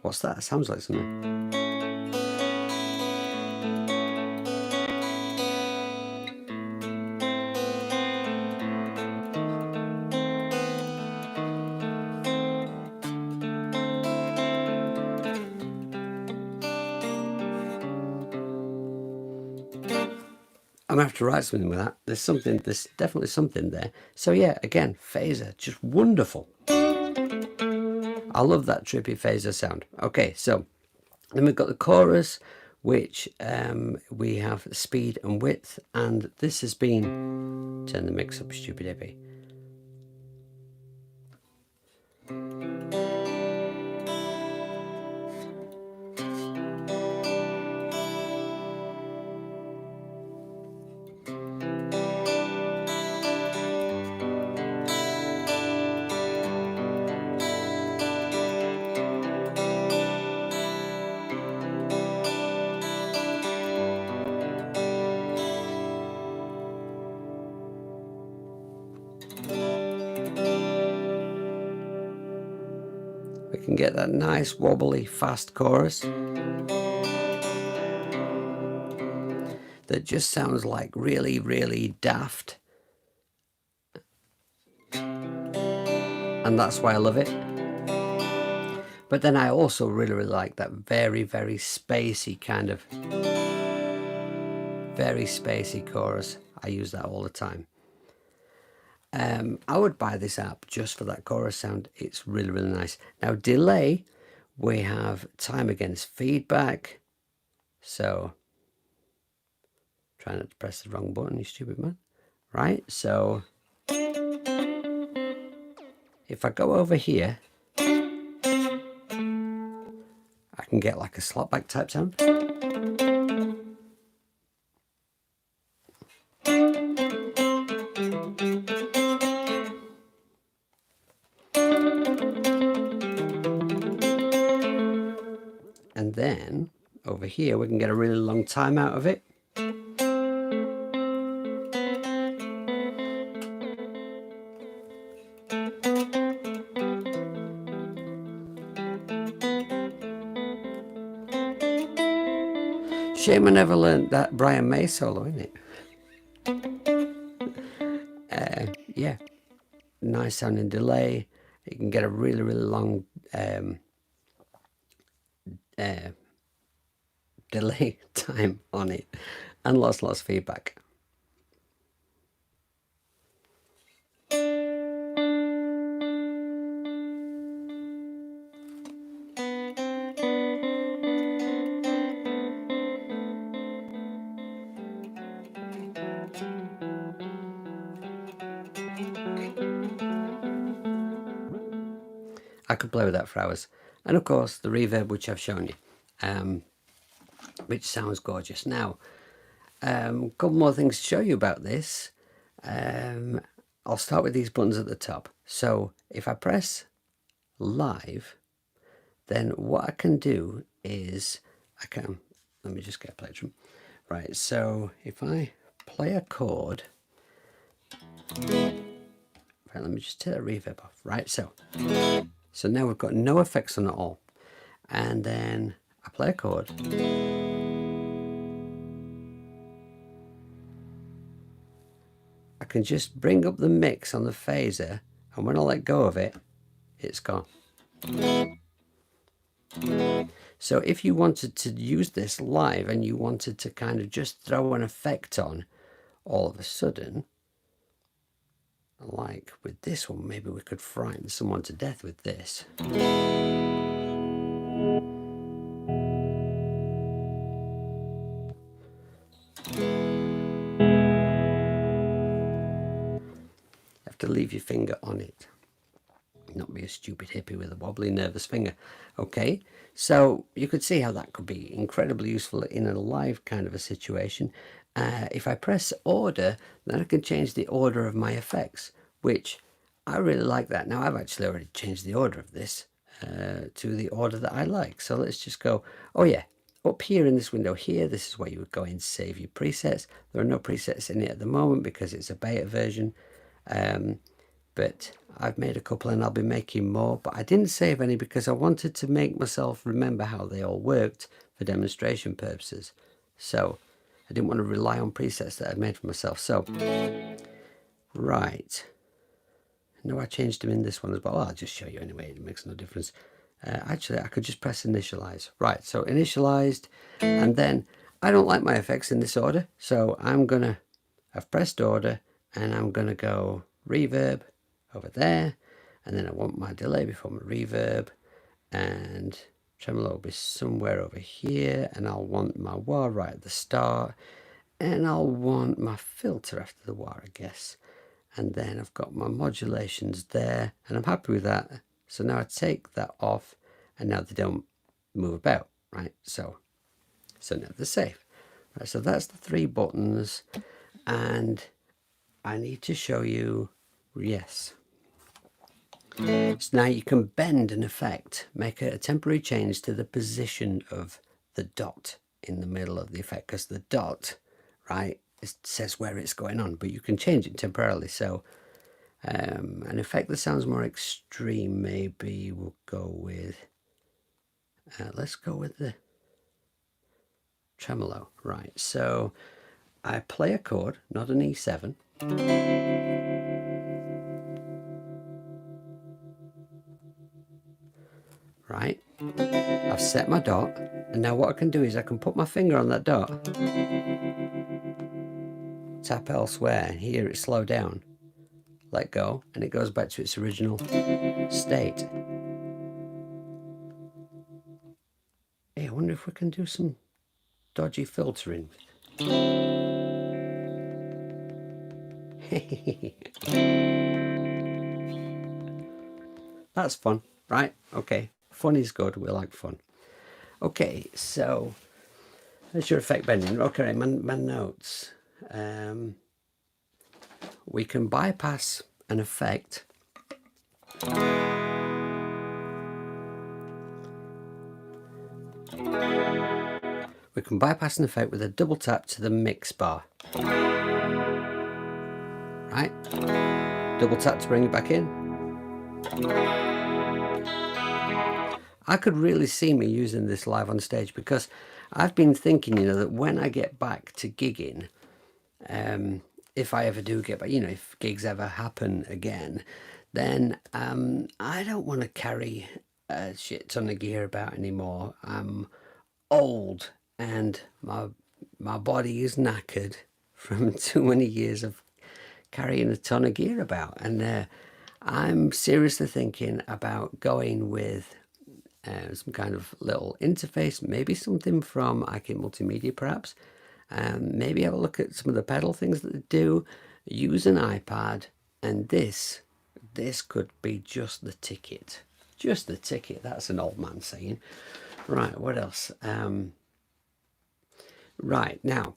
What's that? It sounds like something. I'm gonna have to write something with that. There's definitely something there. So yeah, again, phaser, just wonderful. I love that trippy phaser sound. Okay, so then we've got the chorus, which we have speed and width, and this has been, turn the mix up, stupid hippie. We can get that nice wobbly fast chorus. that just sounds like really, really daft. And that's why I love it. But then I also really, really like that very, very spacey kind of, very spacey chorus. I use that all the time. I would buy this app just for that chorus sound. It's really, really nice. Now delay, we have time against feedback. So try not to press the wrong button, you stupid man. Right, so if I go over here, I can get like a slapback type sound. And then over here we can get a really long time out of it. Shame I never learned that Brian May solo, isn't it? Yeah, nice sounding delay. You can get a really, really long delay time on it, and lots of feedback. I could play with that for hours. And of course the reverb, which I've shown you, which sounds gorgeous. Now, a couple more things to show you about this. I'll start with these buttons at the top. So if I press live, then what I can do is let me just get a plectrum. Right, so if I play a chord, right, let me just take the reverb off. Right, so now we've got no effects on it all. And then I play a chord. I can just bring up the mix on the phaser, and when I let go of it, it's gone. So if you wanted to use this live and you wanted to kind of just throw an effect on all of a sudden, like with this one, maybe we could frighten someone to death with this. You have to leave your finger on it, not be a stupid hippie with a wobbly nervous finger. Okay, so you could see how that could be incredibly useful in a live kind of a situation. If I press order, then I can change the order of my effects, which I really like that. Now I've actually already changed the order of this to the order that I like. So let's just go, oh yeah, up here in this window here, this is where you would go and save your presets. There are no presets in it at the moment because it's a beta version. But I've made a couple and I'll be making more, but I didn't save any because I wanted to make myself remember how they all worked for demonstration purposes. So I didn't want to rely on presets that I'd made for myself. So, right. No, I changed them in this one as well. I'll just show you anyway, it makes no difference. Actually, I could just press initialize. Right, so initialized, and then I don't like my effects in this order, so I've pressed order, and I'm gonna go reverb over there, and then I want my delay before my reverb, and tremolo will be somewhere over here, and I'll want my wah right at the start, and I'll want my filter after the wah, I guess. And then I've got my modulations there, and I'm happy with that. So now I take that off, and now they don't move about, right? So now they're safe. Right, so that's the 3 buttons, and I need to show you, yes. So now you can bend an effect, make a temporary change to the position of the dot in the middle of the effect, because the dot, right, it says where it's going on, but you can change it temporarily. So an effect that sounds more extreme, maybe we'll go with, let's go with the tremolo. Right, so I play a chord, not an E7. Right? I've set my dot, and now what I can do is I can put my finger on that dot, tap elsewhere, and hear it slow down, let go, and it goes back to its original state. Hey, I wonder if we can do some dodgy filtering. That's fun, right? Okay, fun is good, we like fun. Okay, so that's your effect bending. Okay, my notes. We can bypass an effect with a double tap to the mix bar. Right? Double tap to bring it back in. I could really see me using this live on stage, because I've been thinking, that when I get back to gigging, if I ever do get back, if gigs ever happen again, then I don't want to carry a shit ton of gear about anymore. I'm old and my body is knackered from too many years of carrying a ton of gear about, and I'm seriously thinking about going with some kind of little interface, maybe something from iKit Multimedia perhaps. Maybe have a look at some of the pedal things that they do, use an iPad, and this could be just the ticket. Just the ticket, that's an old man saying. Right, what else? Right, now,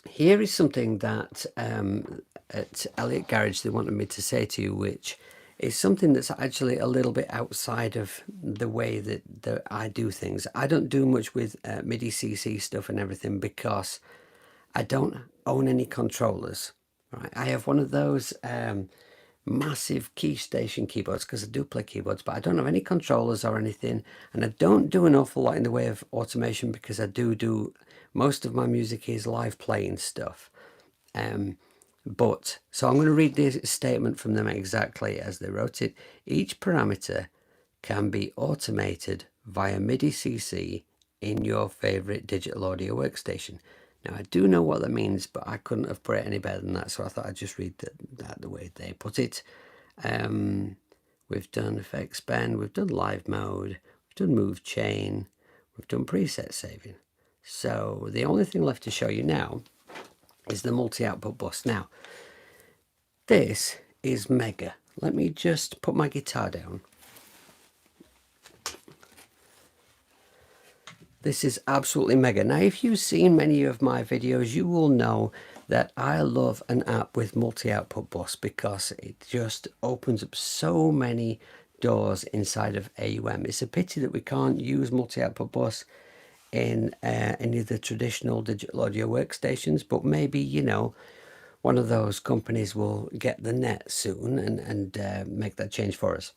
here is something that at Elliott Garage they wanted me to say to you, which is something that's actually a little bit outside of the way that I do things. I don't do much with MIDI CC stuff and everything because I don't own any controllers. Right, I have one of those massive key station keyboards because I do play keyboards, but I don't have any controllers or anything, and I don't do an awful lot in the way of automation because I do most of my music is live playing stuff. But so I'm going to read this statement from them exactly as they wrote it. Each parameter can be automated via MIDI CC in your favorite digital audio workstation. Now, I do know what that means, but I couldn't have put it any better than that, so I thought I'd just read that the way they put it. We've done effects bend, we've done live mode, we've done move chain, we've done preset saving. So the only thing left to show you now is the multi-output bus. Now, this is mega. Let me just put my guitar down. This is absolutely mega. Now, if you've seen many of my videos, you will know that I love an app with multi-output bus because it just opens up so many doors inside of AUM. It's a pity that we can't use multi-output bus in any of the traditional digital audio workstations, but maybe, one of those companies will get the net soon and make that change for us.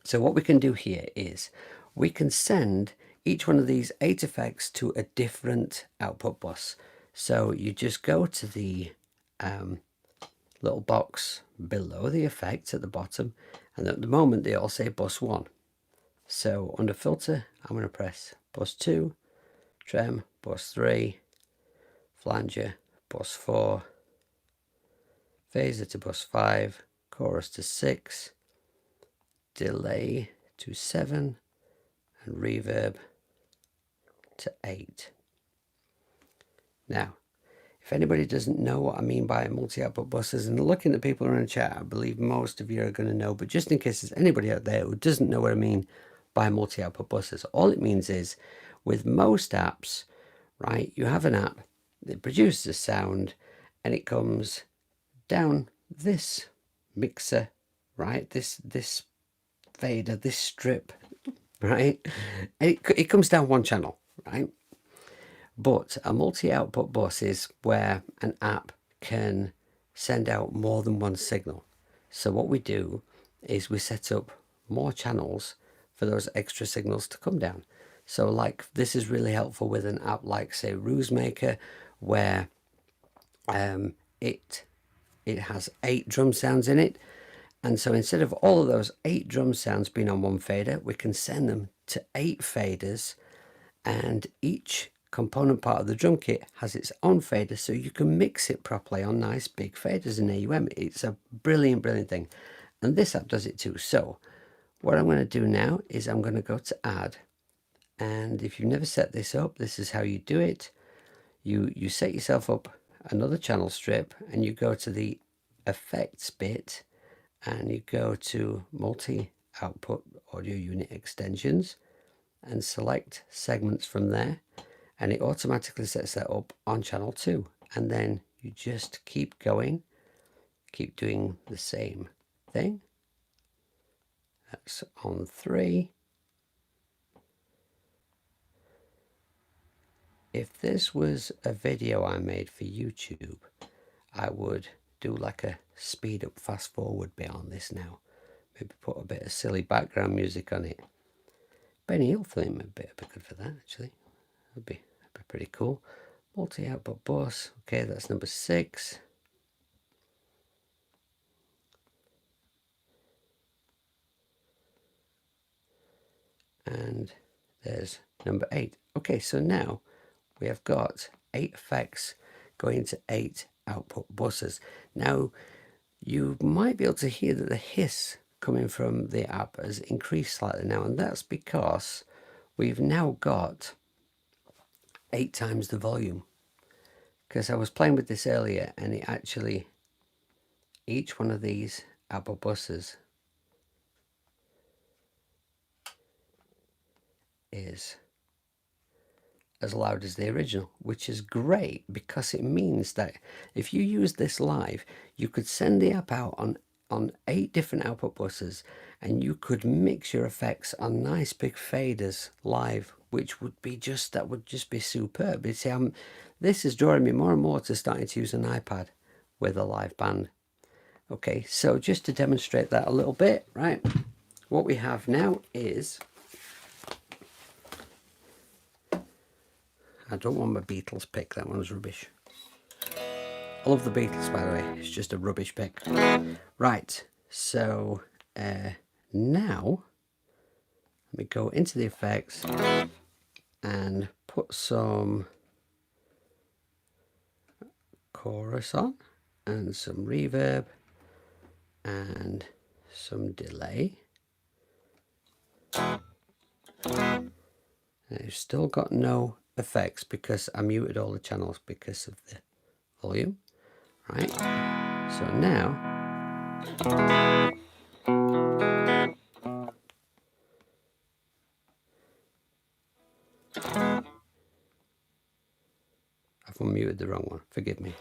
So what we can do here is we can send each one of these 8 effects to a different output bus. So you just go to the little box below the effects at the bottom, and at the moment they all say bus 1. So under filter, I'm going to press bus 2, trem, bus 3, flanger, bus 4, phaser to bus 5, chorus to 6, delay to 7, and reverb to 8. Now, if anybody doesn't know what I mean by multi-output buses, and looking at people in the chat, I believe most of you are going to know, but just in case there's anybody out there who doesn't know what I mean by multi-output buses, all it means is with most apps, right, you have an app that produces a sound and it comes down this mixer, right, this fader, this strip, right, and it comes down one channel, right? But a multi-output bus is where an app can send out more than one signal. So what we do is we set up more channels for those extra signals to come down. So like this is really helpful with an app like say Ruse Maker, where it has 8 drum sounds in it, and so instead of all of those 8 drum sounds being on one fader, we can send them to 8 faders, and each component part of the drum kit has its own fader, so you can mix it properly on nice big faders in AUM. It's a brilliant thing, and this app does it too. So what I'm going to do now is I'm going to go to add, and if you've never set this up, this is how you do it. You set yourself up another channel strip, and you go to the effects bit, and you go to multi-output audio unit extensions and select segments from there, and it automatically sets that up on channel 2, and then you just keep going, keep doing the same thing. That's on 3. If this was a video I made for YouTube, I would do like a speed up fast forward bit on this now, maybe put a bit of silly background music on it. Benny Hill theme would be good for that, actually. That'd be pretty cool. Multi-output bus. Okay, that's number 6. And there's number 8. Okay, so now we have got 8 effects going to 8 output buses. Now you might be able to hear that the hiss coming from the app has increased slightly now, and that's because we've now got 8 times the volume. Because I was playing with this earlier, and it actually, each one of these output buses is as loud as the original, which is great because it means that if you use this live, you could send the app out on 8 different output buses, and you could mix your effects on nice big faders live, which would be just, that would just be superb. You see, this is drawing me more and more to starting to use an iPad with a live band. Okay, so just to demonstrate that a little bit, right, what we have now is, I don't want my Beatles pick, that one's rubbish. I love the Beatles, by the way, it's just a rubbish pick. Right, so now let me go into the effects and put some chorus on and some reverb and some delay. I've still got no effects because I muted all the channels because of the volume. Right, so now I've unmuted the wrong one, forgive me.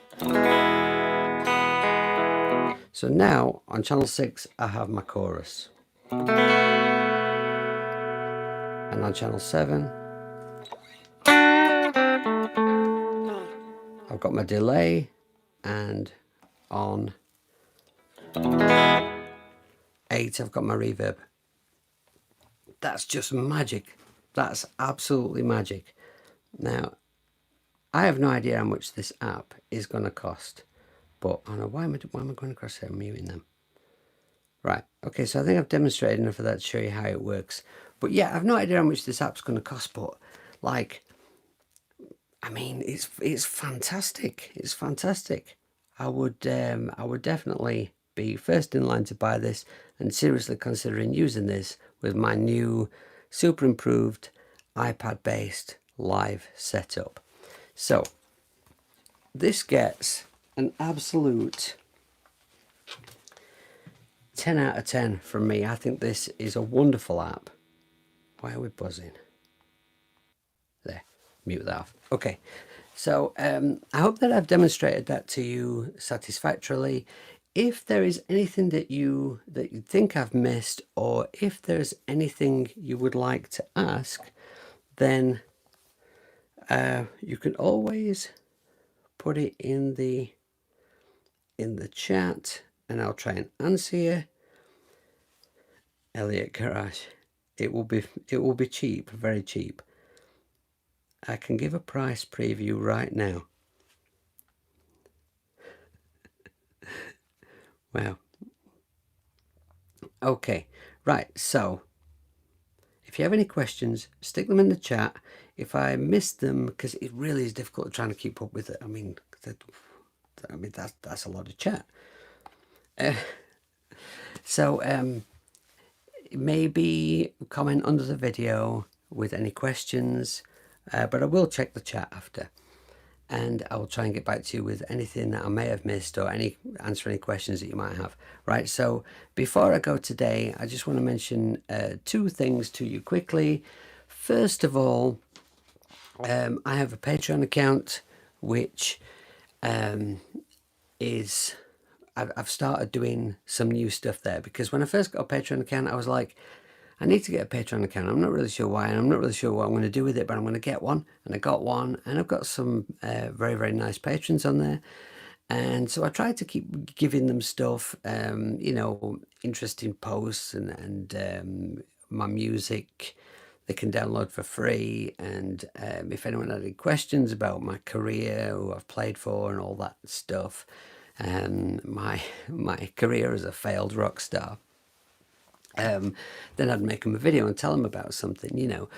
So now on channel 6 I have my chorus, and on channel 7 I've got my delay, and on 8 I've got my reverb. That's just magic. That's absolutely magic. Now I have no idea how much this app is going to cost, but I know why am I going across there and muting them? Right, okay, so I think I've demonstrated enough of that to show you how it works. But yeah, I've no idea how much this app's going to cost, but like, I mean, it's fantastic. It's fantastic. I would definitely be first in line to buy this, and seriously considering using this with my new super improved iPad based live setup. So this gets an absolute 10 out of 10 from me. I think this is a wonderful app. Why are we buzzing? There, mute that off. Okay, so I hope that I've demonstrated that to you satisfactorily. If there is anything that you think I've missed, or if there's anything you would like to ask, then you can always put it in the chat, and I'll try and answer you. Elliott Garage. It will be cheap, very cheap. I can give a price preview right now. Wow. Okay, right, so if you have any questions, stick them in the chat. If I miss them, because it really is difficult trying to keep up with it. I mean, that's a lot of chat. So maybe comment under the video with any questions, but I will check the chat after. And I will try and get back to you with anything that I may have missed or answer any questions that you might have. Right, so before I go today, I just want to mention two things to you quickly. First of all, I have a Patreon account which is I've started doing some new stuff there, because when I first got a Patreon account, I was like, I need to get a Patreon account. I'm not really sure why, and I'm not really sure what I'm going to do with it, but I'm going to get one. And I got one, and I've got some very, very nice patrons on there. And so I tried to keep giving them stuff, you know, interesting posts and my music they can download for free. And if anyone had any questions about my career, who I've played for, and all that stuff, my career as a failed rock star, then I'd make them a video and tell them about something, you know.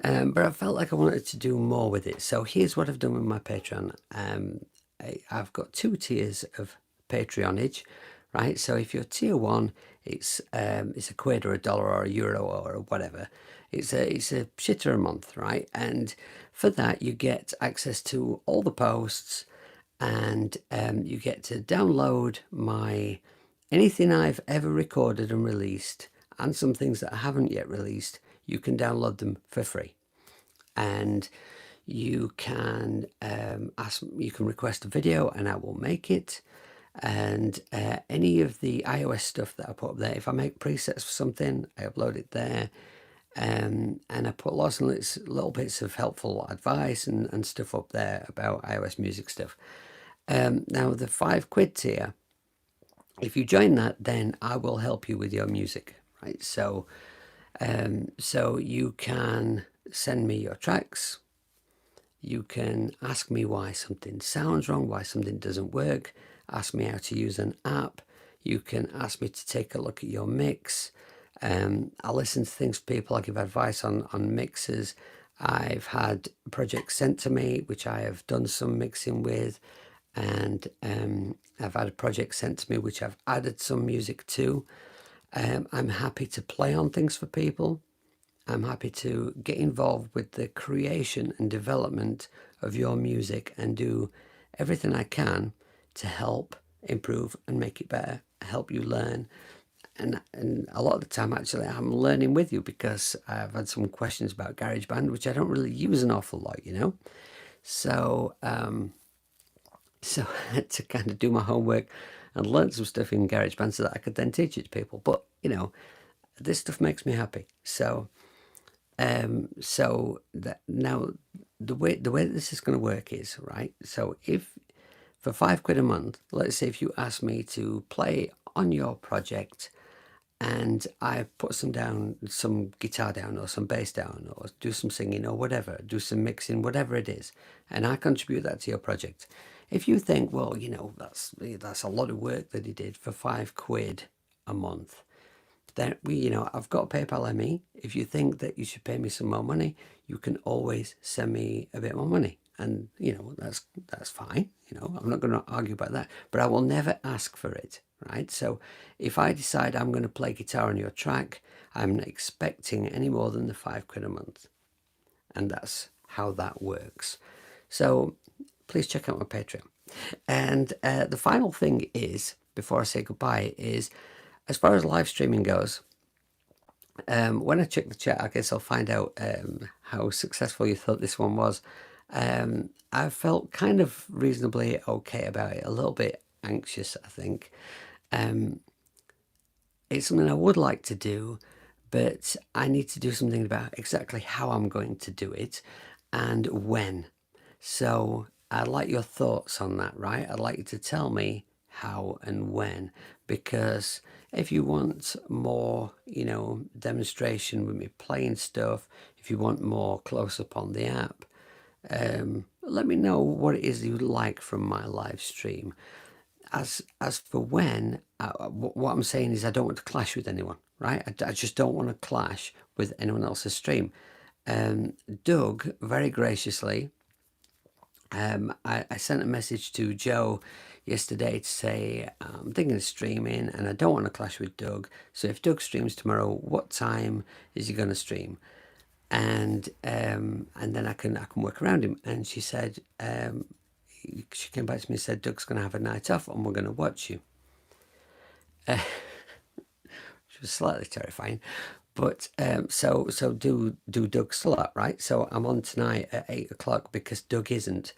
But I felt like I wanted to do more with it. So here's what I've done with my Patreon. I've got two tiers of Patreonage, right? So if you're tier one, it's a quid or a dollar or a euro or whatever. It's a shitter a month, right? And for that you get access to all the posts, and you get to download my anything I've ever recorded and released, and some things that I haven't yet released. You can download them for free, and you can you can request a video and I will make it. And any of the iOS stuff that I put up there, if I make presets for something, I upload it there. And I put lots and little bits of helpful advice and stuff up there about iOS music stuff. Now the £5 tier, if you join that, then I will help you with your music, right? So so you can send me your tracks, you can ask me why something sounds wrong, why something doesn't work, ask me how to use an app, you can ask me to take a look at your mix. I listen to things people, I give advice on mixes. I've had projects sent to me which I have done some mixing with, and I've had a project sent to me which I've added some music to. I'm happy to play on things for people. I'm happy to get involved with the creation and development of your music and do everything I can to help improve and make it better, help you learn. And a lot of the time, actually, I'm learning with you, because I've had some questions about GarageBand, which I don't really use an awful lot, you know. So so I had to kind of do my homework and learn some stuff in GarageBand so that I could then teach it to people. But you know, this stuff makes me happy. So so that now the way this is going to work is, right, so if for £5 a month, let's say if you ask me to play on your project and I put some guitar down or some bass down or do some singing or whatever, do some mixing, whatever it is, and I contribute that to your project. If you think, well, you know, that's a lot of work that he did for £5 a month, then you know, I've got PayPal ME. If you think that you should pay me some more money, you can always send me a bit more money, and you know, that's fine. You know, I'm not going to argue about that, but I will never ask for it, right? So if I decide I'm going to play guitar on your track, I'm not expecting any more than the £5 a month, and that's how that works. So please check out my Patreon. And the final thing is, before I say goodbye, is as far as live streaming goes, when I check the chat, I guess I'll find out how successful you thought this one was. I felt kind of reasonably okay about it, a little bit anxious, I think. It's something I would like to do, but I need to do something about exactly how I'm going to do it and when. So I'd like your thoughts on that, right? I'd like you to tell me how and when, because if you want more, you know, demonstration with me playing stuff, if you want more close up on the app, let me know what it is you'd like from my live stream. as for when, what I'm saying is I don't want to clash with anyone, right? I just don't want to clash with anyone else's stream. Doug very graciously, I sent a message to Joe yesterday to say I'm thinking of streaming and I don't want to clash with Doug. So if Doug streams tomorrow, what time is he going to stream? And then I can work around him. And she said, she came back to me and said, Doug's going to have a night off and we're going to watch you. Which was slightly terrifying. But so do Doug still up, right? So I'm on tonight at 8 o'clock because Doug isn't,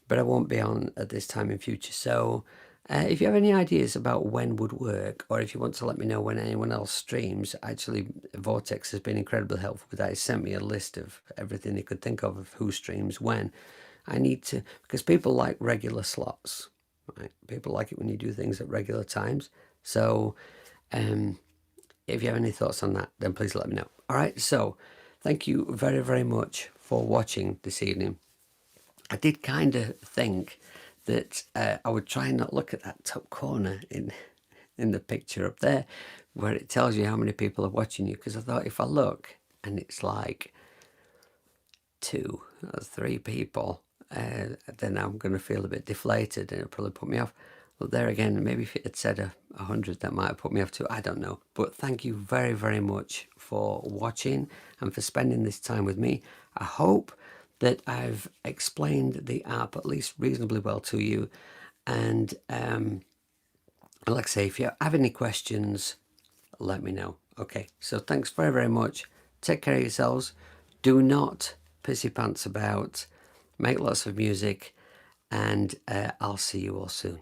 but I won't be on at this time in future. So if you have any ideas about when would work, or if you want to let me know when anyone else streams, actually Vortex has been incredibly helpful with that. He sent me a list of everything he could think of who streams when. I need to, because people like regular slots, right? People like it when you do things at regular times. So if you have any thoughts on that, then please let me know. All right, so thank you very, very much for watching this evening. I did kind of think that I would try and not look at that top corner in the picture up there where it tells you how many people are watching you, because I thought if I look and it's like 2 or 3 people, then I'm going to feel a bit deflated and it'll probably put me off. Well, there again, maybe if it had said 100, that might have put me off too. I don't know. But thank you very, very much for watching and for spending this time with me. I hope that I've explained the app at least reasonably well to you. And like I say, if you have any questions, let me know. Okay, so thanks very, very much. Take care of yourselves. Do not pissy pants about. Make lots of music. And I'll see you all soon.